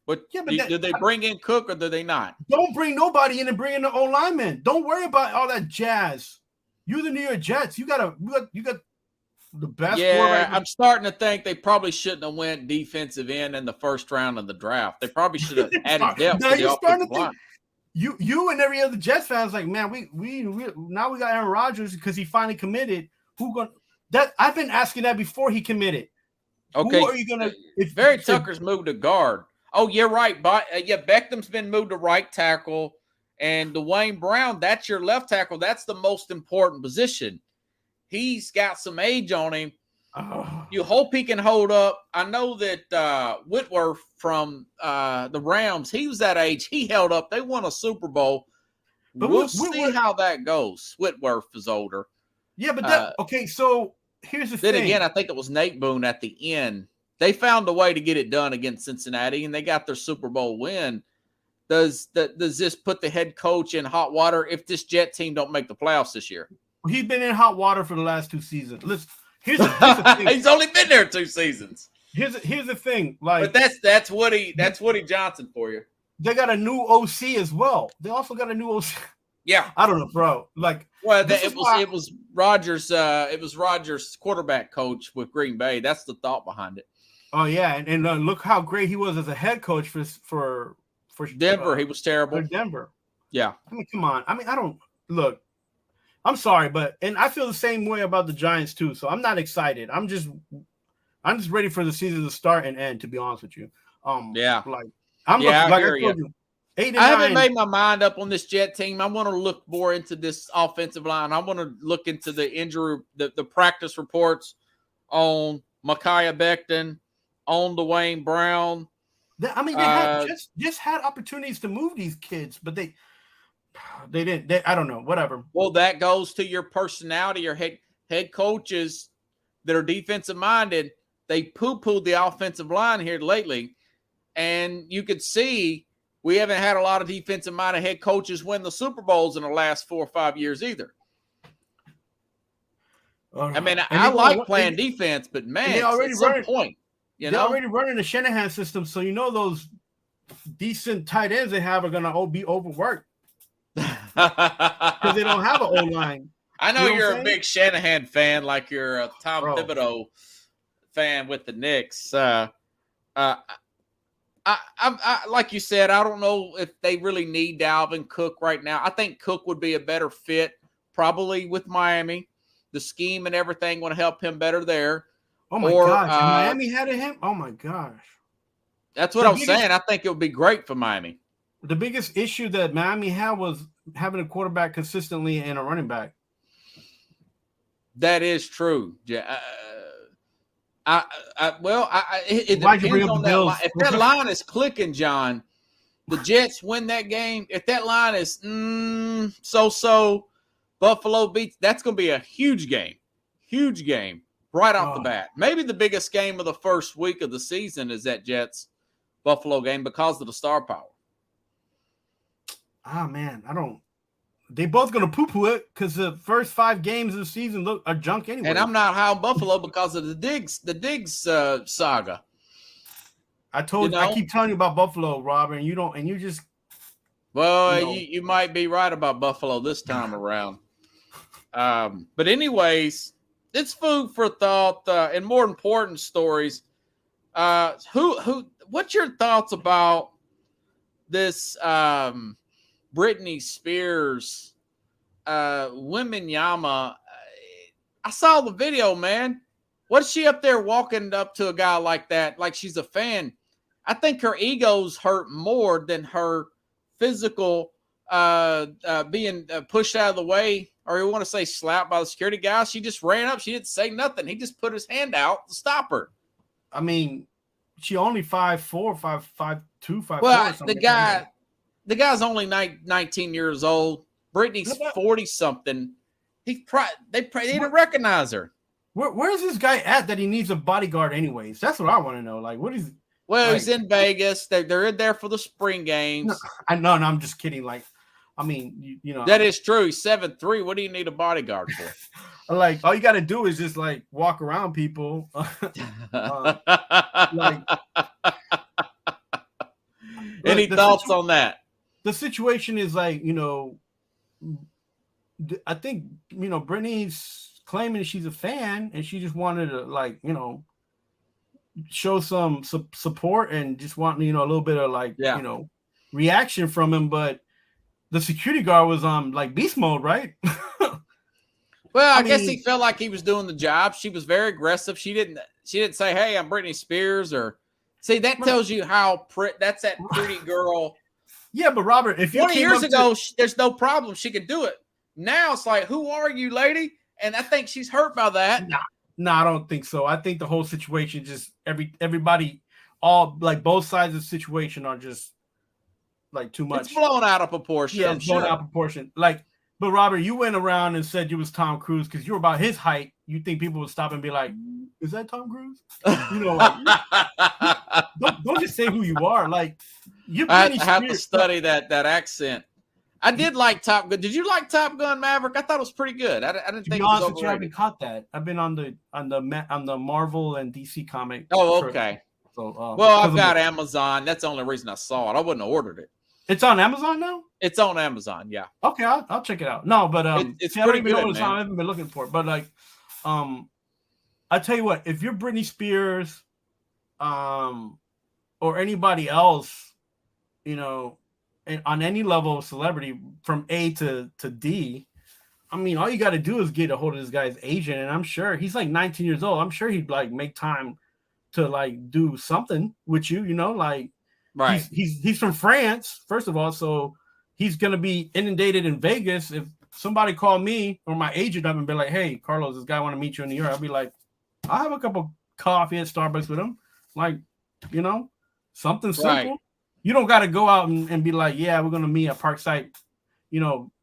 Did they bring in Cook or did they not? Don't bring nobody in and bring in the O lineman. Don't worry about all that jazz. You're the New York Jets. You got the best. Yeah, I'm starting to think they probably shouldn't have went defensive end in the first round of the draft. They probably should have added depth to the offensive line. You and every other Jets fans like, man, we now we got Aaron Rodgers because he finally committed. I've been asking that before he committed. Okay, who are you gonna? If Tucker's moved to guard. Oh, you're right. But Beckham's been moved to right tackle, and Dwayne Brown, that's your left tackle. That's the most important position. He's got some age on him. You hope he can hold up. I know that Whitworth from the Rams, he was that age. He held up. They won a Super Bowl. But we'll see how that goes. Whitworth is older. Yeah, but okay, so here's the thing. Then again, I think it was Nate Boone at the end. They found a way to get it done against Cincinnati, and they got their Super Bowl win. Does this put the head coach in hot water if this Jet team don't make the playoffs this year? He's been in hot water for the last 2 seasons. Listen, here's the thing. He's only been there 2 seasons. Here's the thing. Like, but that's Woody Johnson for you. They got a new OC as well. They also got a new OC. Yeah, I don't know, bro. Like, well, it was Rodgers. It was Rodgers' quarterback coach with Green Bay. That's the thought behind it. Oh yeah, and look how great he was as a head coach for Denver. He was terrible. For Denver. Yeah. I mean, come on. I mean, I don't look. I'm sorry, and I feel the same way about the Giants too. So I'm not excited. I'm just ready for the season to start and end. To be honest with you. Yeah. Like I told you. 8 and 9. I haven't made my mind up on this Jet team. I want to look more into this offensive line. I want to look into the injury, the practice reports on Mekhi Becton, on Dwayne Brown. They had just had opportunities to move these kids, but they didn't. I don't know. Whatever. Well, that goes to your personality. Your head coaches that are defensive minded, they poo-pooed the offensive line here lately, and you could see we haven't had a lot of defensive-minded head coaches win the Super Bowls in the last 4 or 5 years either. I mean, I like playing defense, but man, at some point, they're already running the Shanahan system, so you know those decent tight ends they have are going to be overworked because they don't have an O-line. I know you're a big Shanahan fan, like you're a Tom Thibodeau fan with the Knicks. I like you said, I don't know if they really need Dalvin Cook right now. I think Cook would be a better fit probably with Miami. The scheme and everything would help him better there. Oh, my gosh. Miami had him? Oh, my gosh. That's what I'm saying. I think it would be great for Miami. The biggest issue that Miami had was having a quarterback consistently and a running back. That is true. It Why'd you depends bring up on the that Bills? line. If that line is clicking, John, the Jets win that game. If that line is so, Buffalo beats. That's going to be a huge game right off the bat. Maybe the biggest game of the first week of the season is that Jets Buffalo game because of the star power. Ah, man, I don't. They both gonna poo-poo it because the first 5 games of the season are junk anyway. And I'm not high on Buffalo because of the Diggs saga. I keep telling you about Buffalo, Robert, and you don't, and you just. Well, you might be right about Buffalo this time around. But anyways, it's food for thought. And more important stories. What's your thoughts about this? Britney Spears, Wembanyama. I saw the video, man. What's she up there walking up to a guy like that, like she's a fan? I think her ego's hurt more than her physical being pushed out of the way, or you want to say slapped by the security guy. She just ran up. She didn't say nothing. He just put his hand out to stop her. I mean, she only 5'4", 5'2", 5'4". Well, the guy's only 19 years old. Brittany's 40-something. They didn't recognize her. Where's this guy at that he needs a bodyguard anyways? That's what I want to know. Like, what is? Well, he's in Vegas. They're in there for the spring games. No, I'm just kidding. Like, I mean, you know. That is true. He's 7'3". What do you need a bodyguard for? Like, all you got to do is just, like, walk around people. Any thoughts on that? The situation is like, I think, Brittany's claiming she's a fan and she just wanted to, like, show some support and just want, a little bit of, like, reaction from him. But the security guard was on, like, beast mode, right? Well, I guess he felt like he was doing the job. She was very aggressive. She didn't say, "Hey, I'm Britney Spears," or see, that tells you how that's that pretty girl. Yeah, but Robert, if you 20 years ago, there's no problem. She could do it. Now it's like, who are you, lady? And I think she's hurt by that. No, I don't think so. I think the whole situation just everybody, all like both sides of the situation are just like too much. It's blown out of proportion. Yeah, it's blown out of proportion. Like, but Robert, you went around and said you was Tom Cruise because you were about his height. You think people would stop and be like, "Is that Tom Cruise?" Don't just say who you are. Like, I have to study that accent. I did like Top Gun. Did you like Top Gun Maverick? I thought it was pretty good. I didn't think it was overrated. I haven't caught that. I've been on the Marvel and DC comic. Oh, okay. So, I've got Amazon. That's the only reason I saw it. I wouldn't have ordered it. It's on Amazon now? It's on Amazon, yeah. Okay, I'll check it out. No, but it's I pretty don't even good, know what I haven't been looking for it. But like, I tell you what, if you're Britney Spears, or anybody else, on any level of celebrity from A to D, I mean, all you got to do is get a hold of this guy's agent, and I'm sure he's like 19 years old. I'm sure he'd like make time to like do something with you, like. Right. He's from France, first of all, so he's gonna be inundated in Vegas. If somebody called me or my agent up and be like, "Hey, Carlos, this guy want to meet you in New York," I'll be like, "I'll have a cup of coffee at Starbucks with him." Like, something simple. Right. You don't got to go out and be like, "Yeah, we're gonna meet at Parkside,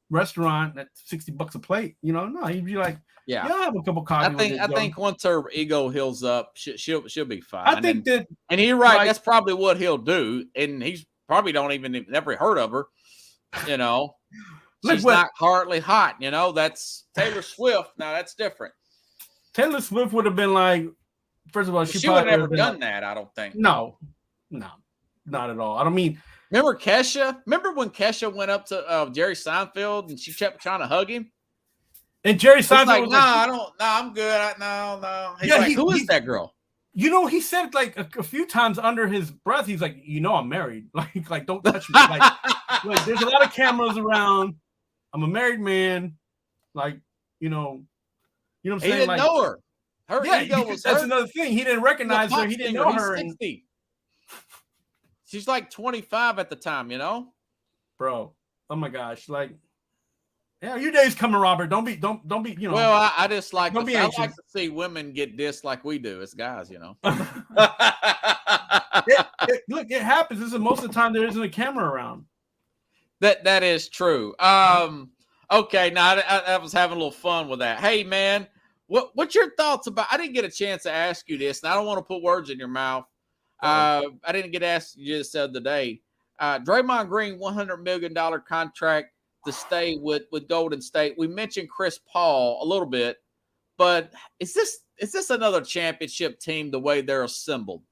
restaurant at $60 a plate." No, he'd be like, "Yeah, I'll have a cup of coffee." I think once her ego heals up, she'll be fine. I think and you're right. Like, that's probably what he'll do. And he's probably never heard of her. She's not hardly hot. That's Taylor Swift. Now that's different. Taylor Swift would have been like, first of all, she would have never done that. I don't think. No, not at all. I don't mean. Remember Kesha? Remember when Kesha went up to Jerry Seinfeld and she kept trying to hug him? And Jerry Seinfeld was like, I'm good. No. He's like, who is that girl? He said like a few times under his breath, he's like, I'm married. Like don't touch me. Like there's a lot of cameras around. I'm a married man. Like, what I'm saying? He didn't know her. Her ego was that's hurt. another thing. He didn't recognize her. He didn't know her. 60. She's like 25 at the time, bro. Oh my gosh, like, yeah, your day's coming, Robert. Don't be, you know. Well, I just like Don't be I anxious. like to see women get dissed like we do as guys, you know. Look, it happens. This is most of the time there isn't a camera around. That is true. Okay, now I was having a little fun with that. Hey, man, what's your thoughts about? I didn't get a chance to ask you this, and I don't want to put words in your mouth. I didn't get asked you just the other day. Draymond Green, $100 million contract to stay with Golden State. We mentioned Chris Paul a little bit, but is this another championship team the way they're assembled?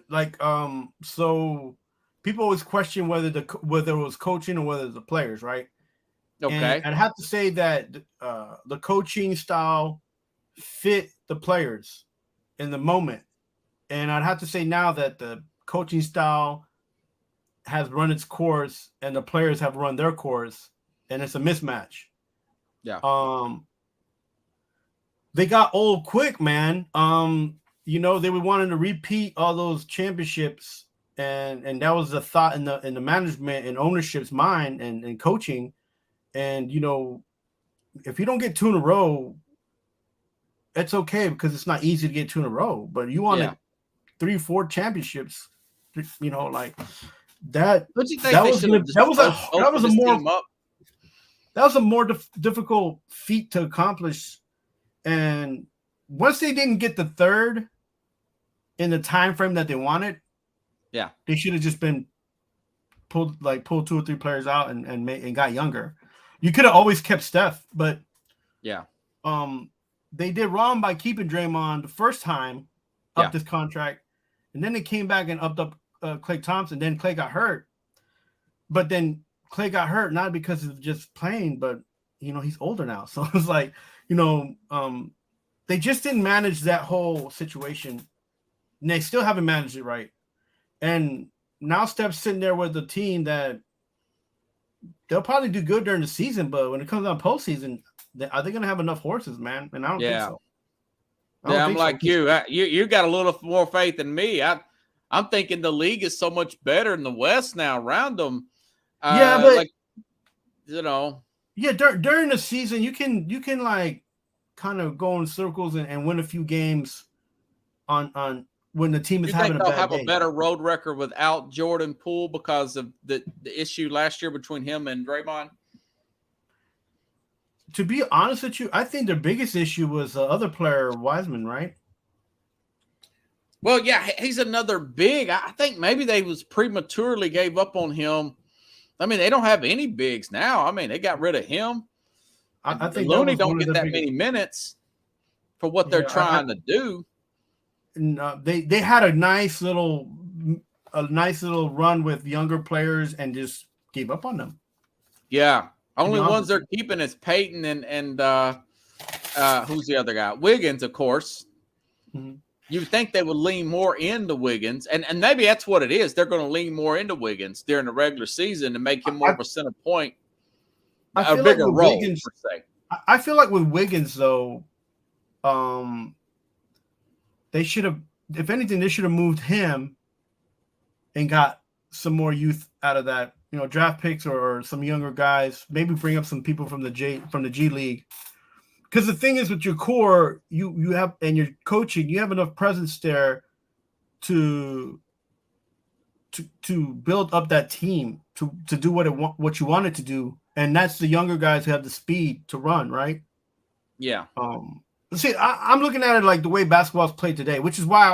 Like, so people always question whether it was coaching or whether it's the players, right? Okay. And I'd have to say that the coaching style fit the players in the moment. And I'd have to say now that the coaching style has run its course and the players have run their course, and it's a mismatch. Yeah. They got old quick, man. You know, they were wanting to repeat all those championships, and that was the thought in the management and ownership's mind and coaching. And you know, if you don't get 2 in a row, it's okay because it's not easy to get 2 in a row. But you want 3-4 championships, you know, like that. Don't you think that was a more difficult feat to accomplish. And once they didn't get the third in the time frame that they wanted, they should have just been pulled 2 or 3 players out and got younger. You could have always kept Steph, but they did wrong by keeping Draymond the first time up this contract, and then they came back and upped up Klay Thompson. Then Klay got hurt, but then Klay got hurt not because of just playing, but you know he's older now, so it's like, you know, they just didn't manage that whole situation. And they still haven't managed it right, and now Steph's sitting there with a team that they'll probably do good during the season, but when it comes down postseason, are they going to have enough horses, man? And I don't think so. I'm like you. You got a little more faith than me. I'm thinking the league is so much better in the West now around them. But like, you know, during the season, you can like kind of go in circles and win a few games on when the team is having a bad day. Have a better road record without Jordan Poole because of the issue last year between him and Draymond? To be honest with you, I think their biggest issue was the other player, Wiseman, right? Well, yeah, he's another big. I think maybe they was prematurely gave up on him. I mean, they don't have any bigs now. I mean, they got rid of him. I think Looney don't get that many minutes for what they're trying to do. And they had a nice little run with younger players and just gave up on them. Yeah, only ones they're keeping is Peyton and who's the other guy? Wiggins, of course. Mm-hmm. You would think they would lean more into Wiggins, and maybe that's what it is. They're going to lean more into Wiggins during the regular season to make him more of a center point, a bigger role, Wiggins, per se. I feel like with Wiggins, though, they should have, if anything, they should have moved him and got some more youth out of that, you know, draft picks or some younger guys. Maybe bring up some people from the G League. Because the thing is, with your core, you have, and your coaching, you have enough presence there to build up that team to do what you want it to do, and that's the younger guys who have the speed to run, right? Yeah. See, I'm looking at it like the way basketball's played today, which is why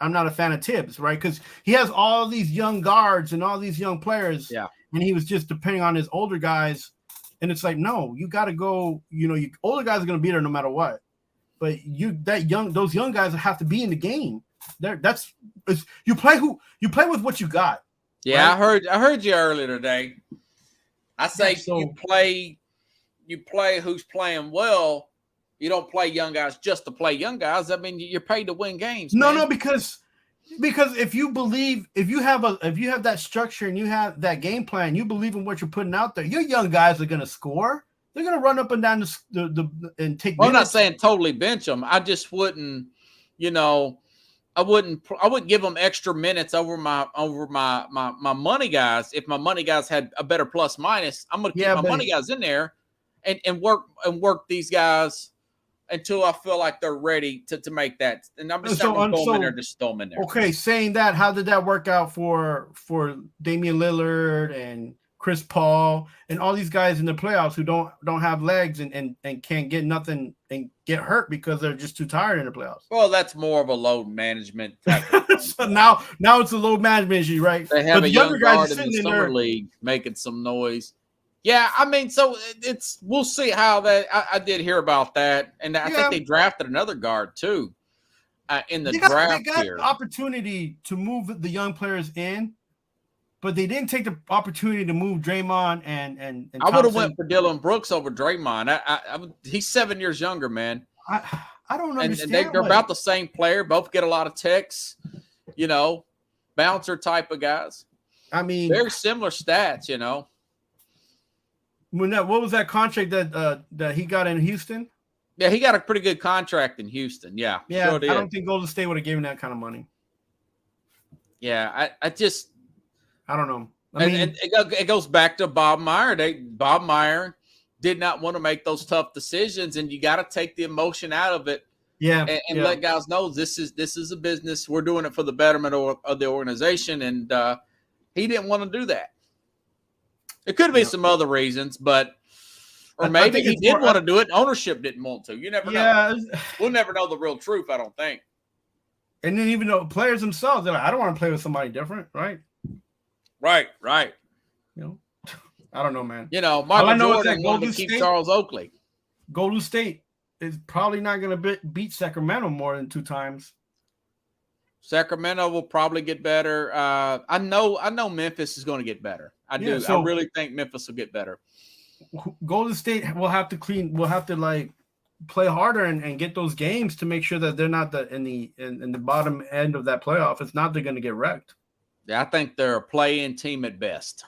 I'm not a fan of Tibbs, right? Because he has all these young guards and all those young players, and he was just depending on his older guys. And it's like, no, you got to go. You know, older guys are going to be there no matter what. But those young guys have to be in the game. You play with what you got. Yeah, right? I heard you earlier today. I say you play who's playing well. You don't play young guys just to play young guys. I mean, you're paid to win games. No, because if you have that structure and you have that game plan, you believe in what you're putting out there, your young guys are going to score. They're going to run up and down the and take. Well, I'm not saying totally bench them. I just wouldn't, you know, I wouldn't give them extra minutes over my money guys. If my money guys had a better plus minus, I'm going to keep my money guys in there and work these guys until I feel like they're ready to make that. And I'm just not going to throw them in there, just throw them in there. Okay, saying that, how did that work out for Damian Lillard and Chris Paul and all these guys in the playoffs who don't have legs and can't get nothing and get hurt because they're just too tired in the playoffs? Well, that's more of a load management type of thing. So now it's a load management issue, right? They have a young guard in the summer league making some noise. Yeah, I mean, so we'll see how that. I did hear about that, and I think they drafted another guard too in the draft. They got the opportunity to move the young players in, but they didn't take the opportunity to move Draymond and I would have went for Dylan Brooks over Draymond. He's 7 years younger, man. I don't understand. And they're about the same player. Both get a lot of texts, bouncer type of guys. I mean, very similar stats, What was that contract that he got in Houston? Yeah, he got a pretty good contract in Houston. Yeah, sure I don't think Golden State would have given that kind of money. Yeah, I don't know. It goes back to Bob Meyer. Bob Meyer did not want to make those tough decisions, and you got to take the emotion out of it. Yeah, and let guys know this is a business. We're doing it for the betterment of the organization, and he didn't want to do that. It could be some other reasons, or maybe he did want to do it. Ownership didn't want to. You never know. We'll never know the real truth, I don't think. And then even though players themselves, they're like, I don't want to play with somebody different, right? Right. I don't know, man. Michael Jordan wanted to keep Charles Oakley. Golden State is probably not going to beat Sacramento more than 2 times. Sacramento will probably get better. I know Memphis is going to get better. I do. I really think Memphis will get better. Golden State will have to like play harder and get those games to make sure that they're not in the bottom end of that playoff. If not, they're going to get wrecked. Yeah, I think they're a play-in team at best.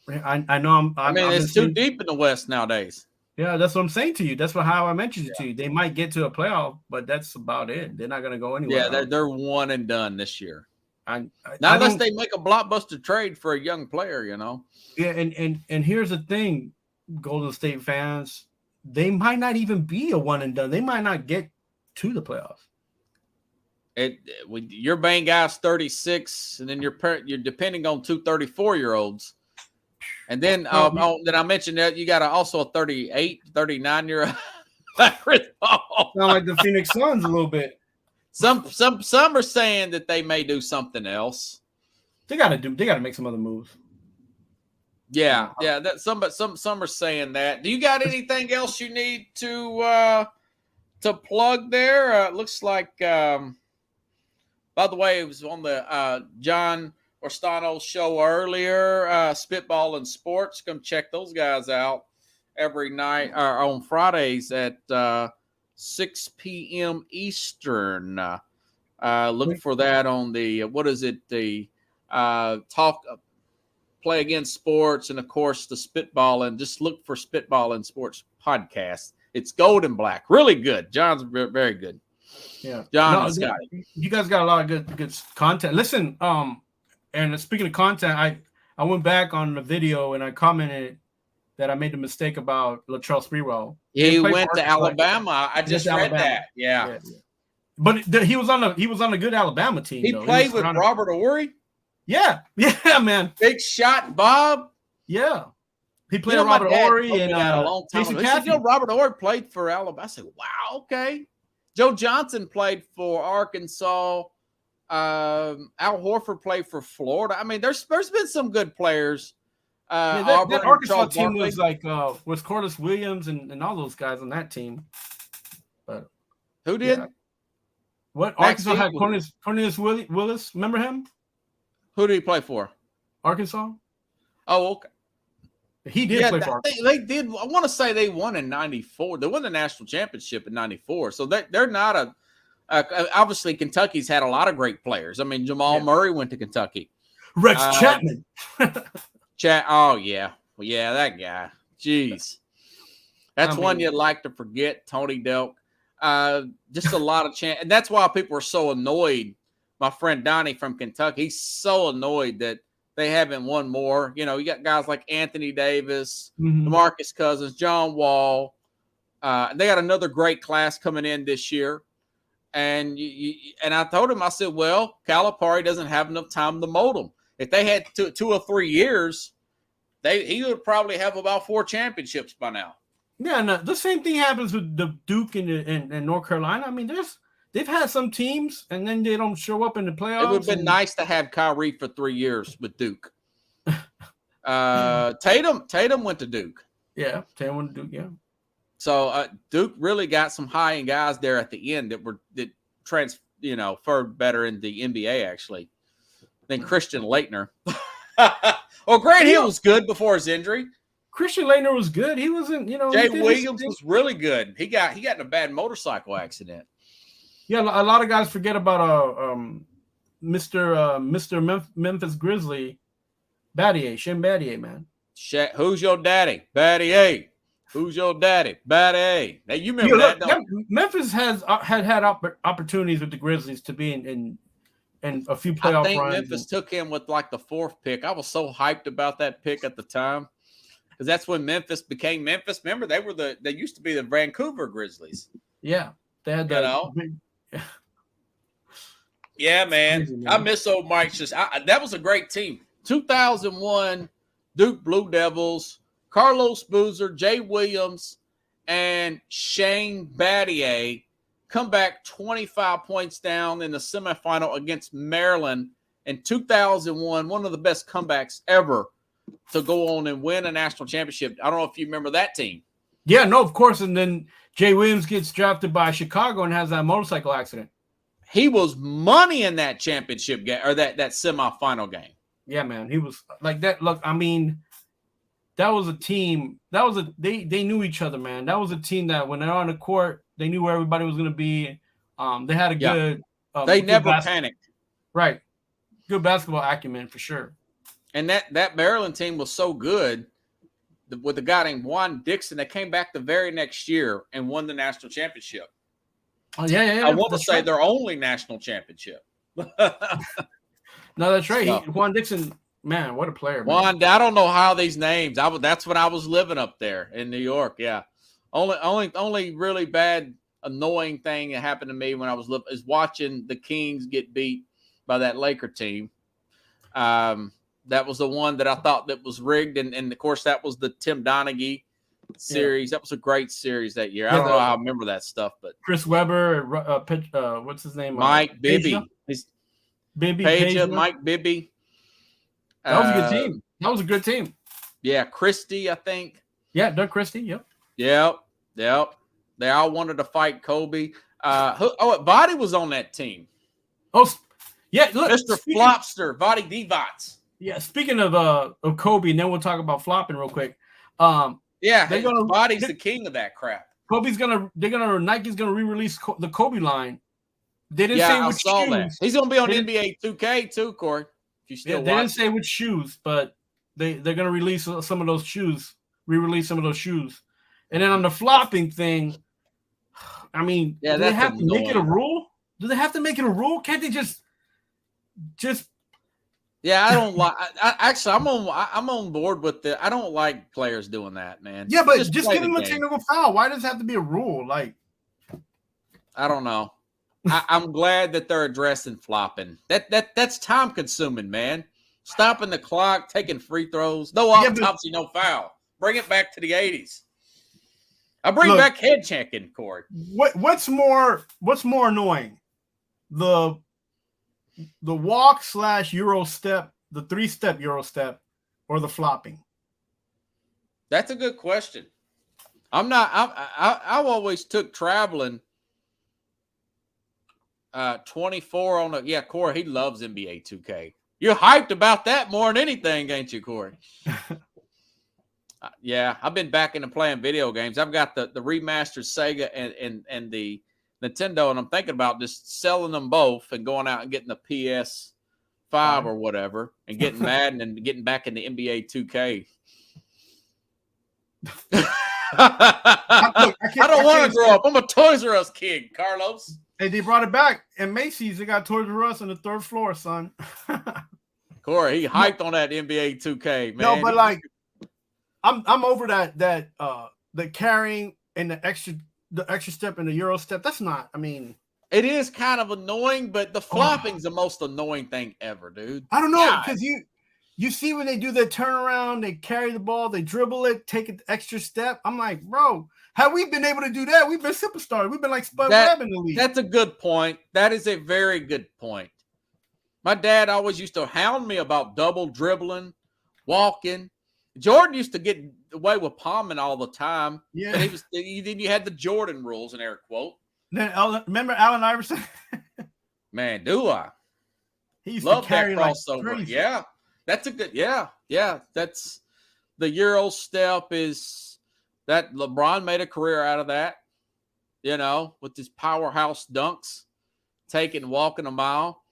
I know. It's too deep in the West nowadays. Yeah, that's what I'm saying to you. That's how I mentioned it to you. They might get to a playoff, but that's about it. They're not going to go anywhere. Yeah, they're one and done this year. Unless they make a blockbuster trade for a young player, Yeah, and here's the thing, Golden State fans, they might not even be a one and done. They might not get to the playoffs. Your main guy's 36, and then you're depending on 2 34-year-olds. And then then I mentioned that you got also a 38, 39-year-old Chris Paul. Sound like the Phoenix Suns a little bit. Some are saying that they may do something else. They got to make some other moves. Yeah. That some are saying that. Do you got anything else you need to plug there? It looks like. By the way, it was on the John Orstano show earlier. Spitball and Sports. Come check those guys out every night or on Fridays at 6 p.m. Eastern. Look for that on the the talk. Play Against Sports, and of course the Spitball, and just look for Spitball and Sports podcast. It's gold and black, really good. John's very good. Yeah, John, you guys got a lot of good content. Listen, and speaking of content, I went back on the video and I commented that I made the mistake about Latrell Sprewell. He went to Alabama. I just read that. Yeah. But he was on a good Alabama team. He played with Robert Horry. Yeah, man. Big shot, Bob. Yeah, he played with Robert Horry and a long time ago. Robert Horry played for Alabama. I said, "Wow, okay." Joe Johnson played for Arkansas. Al Horford played for Florida. I mean, there's been some good players. That Arkansas team was like was Corliss Williams and all those guys on that team. But who did? Yeah. What Arkansas had Cornelius Willis? Remember him? Who did he play for? Arkansas. Oh, okay. He did play for Arkansas. They did. I want to say they won in '94. They won the national championship in '94. So they're not obviously Kentucky's had a lot of great players. I mean, Jamal Murray went to Kentucky. Rex Chapman. Oh yeah, well, yeah, that guy. Jeez, that's one you'd like to forget. Tony Delk. Just a lot of chance, and that's why people are so annoyed my friend Donnie from Kentucky. He's so annoyed that they haven't won more. You got guys like Anthony Davis, DeMarcus Cousins, John Wall. They got another great class coming in this year. And and I told him, I said, well, Calipari doesn't have enough time to mold them. If they had 2 or 3 years, he would probably have about 4 championships by now. Yeah, no, the same thing happens with the Duke and North Carolina. I mean, they've had some teams, and then they don't show up in the playoffs. It would have been nice to have Kyrie for 3 years with Duke. Tatum went to Duke. Yeah, Tatum went to Duke, yeah. So Duke really got some high-end guys there at the end that transferred better in the NBA, actually, than Christian Laettner. Well, Grant Hill was good before his injury. Christian Laettner was good. He wasn't, Jay Williams was really good. He got in a bad motorcycle accident. Yeah, a lot of guys forget about Mr. Memphis Grizzly Battier, Shem Battier, man. Who's your daddy? Battier. Who's your daddy? Battier. Now you remember that? Memphis had opportunities with the Grizzlies to be in a few playoff runs. I think Memphis took him with like the 4th pick. I was so hyped about that pick at the time because that's when Memphis became Memphis. Remember, they used to be the Vancouver Grizzlies. Yeah, they had that. Yeah, man. Crazy, man. I miss old Mike. That was a great team. 2001 Duke Blue Devils. Carlos Boozer, Jay Williams, and Shane Battier come back 25 points down in the semifinal against Maryland in 2001. One of the best comebacks ever to go on and win a national championship. I don't know if you remember that team. Yeah, no, of course. And then Jay Williams gets drafted by Chicago and has that motorcycle accident. He was money in that championship game or that semifinal game. Yeah, man. He was like that. Look, I mean, that was a team. They knew each other, man. That was a team that when they're on the court, they knew where everybody was going to be. They had a good. They never panicked. Right, good basketball acumen for sure. And that Maryland team was so good with a guy named Juan Dixon. They came back the very next year and won the national championship. Oh yeah. I want to say their only national championship. No, that's right. Juan Dixon. Man, what a player! Juan, I don't know how these names. That's when I was living up there in New York. Yeah, only really bad, annoying thing that happened to me when I was living is watching the Kings get beat by that Laker team. That was the one that I thought that was rigged, and of course that was the Tim Donaghy series. Yeah. That was a great series that year. I don't know how I remember that stuff, but Chris Webber, what's his name? Mike Bibby, Peja, Mike Bibby. That was a good team. That was a good team. Yeah, Christie, I think. Yeah, Doug Christie. Yep. They all wanted to fight Kobe. Vadi was on that team. Oh, yeah. Look, Mr. Flopster, Vadi Divac. Yeah. Speaking of Kobe, and then we'll talk about flopping real quick. Vadi's the king of that crap. Nike's gonna re-release the Kobe line. They didn't say which shoes. That. He's gonna be on NBA 2K too, Corey. They didn't say which shoes, but they're gonna release some of those shoes, re-release some of those shoes. And then on the flopping thing, I mean, do they have to make it a rule? Do they have to make it a rule? Can't they just? Yeah, I don't like. Actually, I'm on board with the. I don't like players doing that, man. Yeah, but just give them a technical foul. Why does it have to be a rule? Like, I don't know. I'm glad that they're addressing flopping. That's time consuming, man. Stopping the clock, taking free throws, no autopsy, no foul. Bring it back to the 80s. I bring back head checking, Corey. What's more annoying? The walk / Euro step, the 3-step Euro step, or the flopping? That's a good question. I've always took traveling 24 on the Corey, he loves NBA 2K. You're hyped about that more than anything, ain't you, Corey? I've been back into playing video games. I've got the remastered Sega and the Nintendo, and I'm thinking about just selling them both and going out and getting the PS5 or whatever and getting Madden and getting back in the NBA 2K. I don't want to grow up. I'm a Toys R Us kid, Carlos. Hey, they brought it back. And Macy's, they got Toys R Us on the 3rd floor, son. Corey, he hyped on that NBA 2K, man. No, but like, I'm over that the carrying and the extra step and the Euro step. That's not. I mean, it is kind of annoying, but the flopping's the most annoying thing ever, dude. I don't know because you see when they do their turnaround, they carry the ball, they dribble it, take an extra step. I'm like, bro, have we been able to do that? We've been superstars. We've been like Spud Webb in the league. That's a good point. That is a very good point. My dad always used to hound me about double dribbling, walking. Jordan used to get away with palming all the time. Yeah. Then you had the Jordan rules in air quote. Then remember Allen Iverson? Man, do I? He used Love to carry that crossover. Like crazy. Yeah. That's a good, yeah. That's the Euro step is that LeBron made a career out of that, with his powerhouse dunks, walking a mile.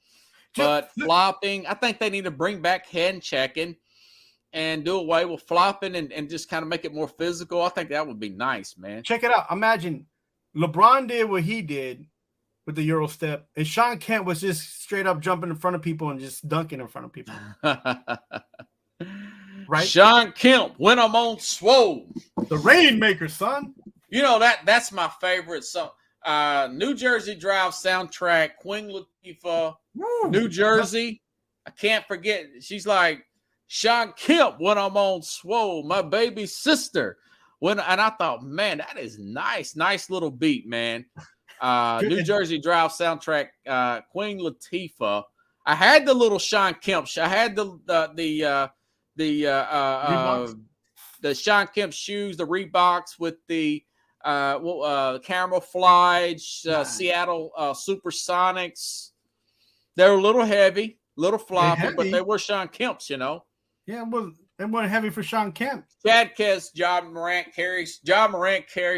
But flopping, I think they need to bring back hand checking and do away with flopping and just kind of make it more physical. I think that would be nice, man. Check it out. Imagine LeBron did what he did with the Euro step, and Sean Kemp was just straight up jumping in front of people and just dunking in front of people. Right? Sean Kemp, when I'm on swole. The Rainmaker, son. That's my favorite song. New Jersey Drive soundtrack, Queen Latifah, New Jersey. I can't forget. She's like, Sean Kemp, when I'm on swole, my baby sister. And I thought, man, that is nice. Nice little beat, man. New Jersey Drive soundtrack, Queen Latifah. I had the little Sean Kemp. I had the Sean Kemp shoes, the Reeboks with the camouflage, Seattle Supersonics. They're a little heavy, little floppy, but they were Sean Kemp's, Yeah, it wasn't heavy for Sean Kemp. Chad Kess, John Morant carries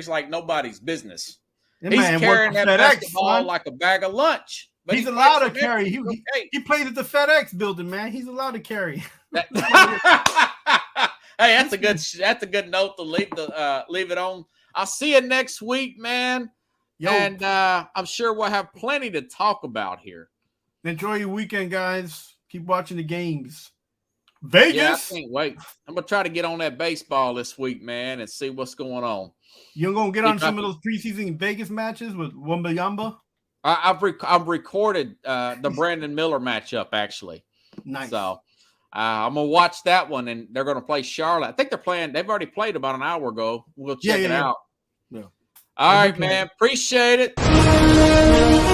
like nobody's business. That He's carrying that FedEx, basketball son. like a bag of lunch. But He's allowed to carry. He plays at the FedEx building, man. He's allowed to carry. Hey, that's a good note to leave it on. I'll see you next week, man. And I'm sure we'll have plenty to talk about here. Enjoy your weekend, guys. Keep watching the games. Vegas. Yeah, I can't wait. I'm gonna try to get on that baseball this week, man, and see what's going on. You're gonna get on some of those preseason Vegas matches with Wembanyama? I've recorded the Brandon Miller matchup actually. Nice. So I'm gonna watch that one, and they're gonna play Charlotte. I think they're playing. They've already played about an hour ago. We'll check it out. Yeah. All right, man. Appreciate it.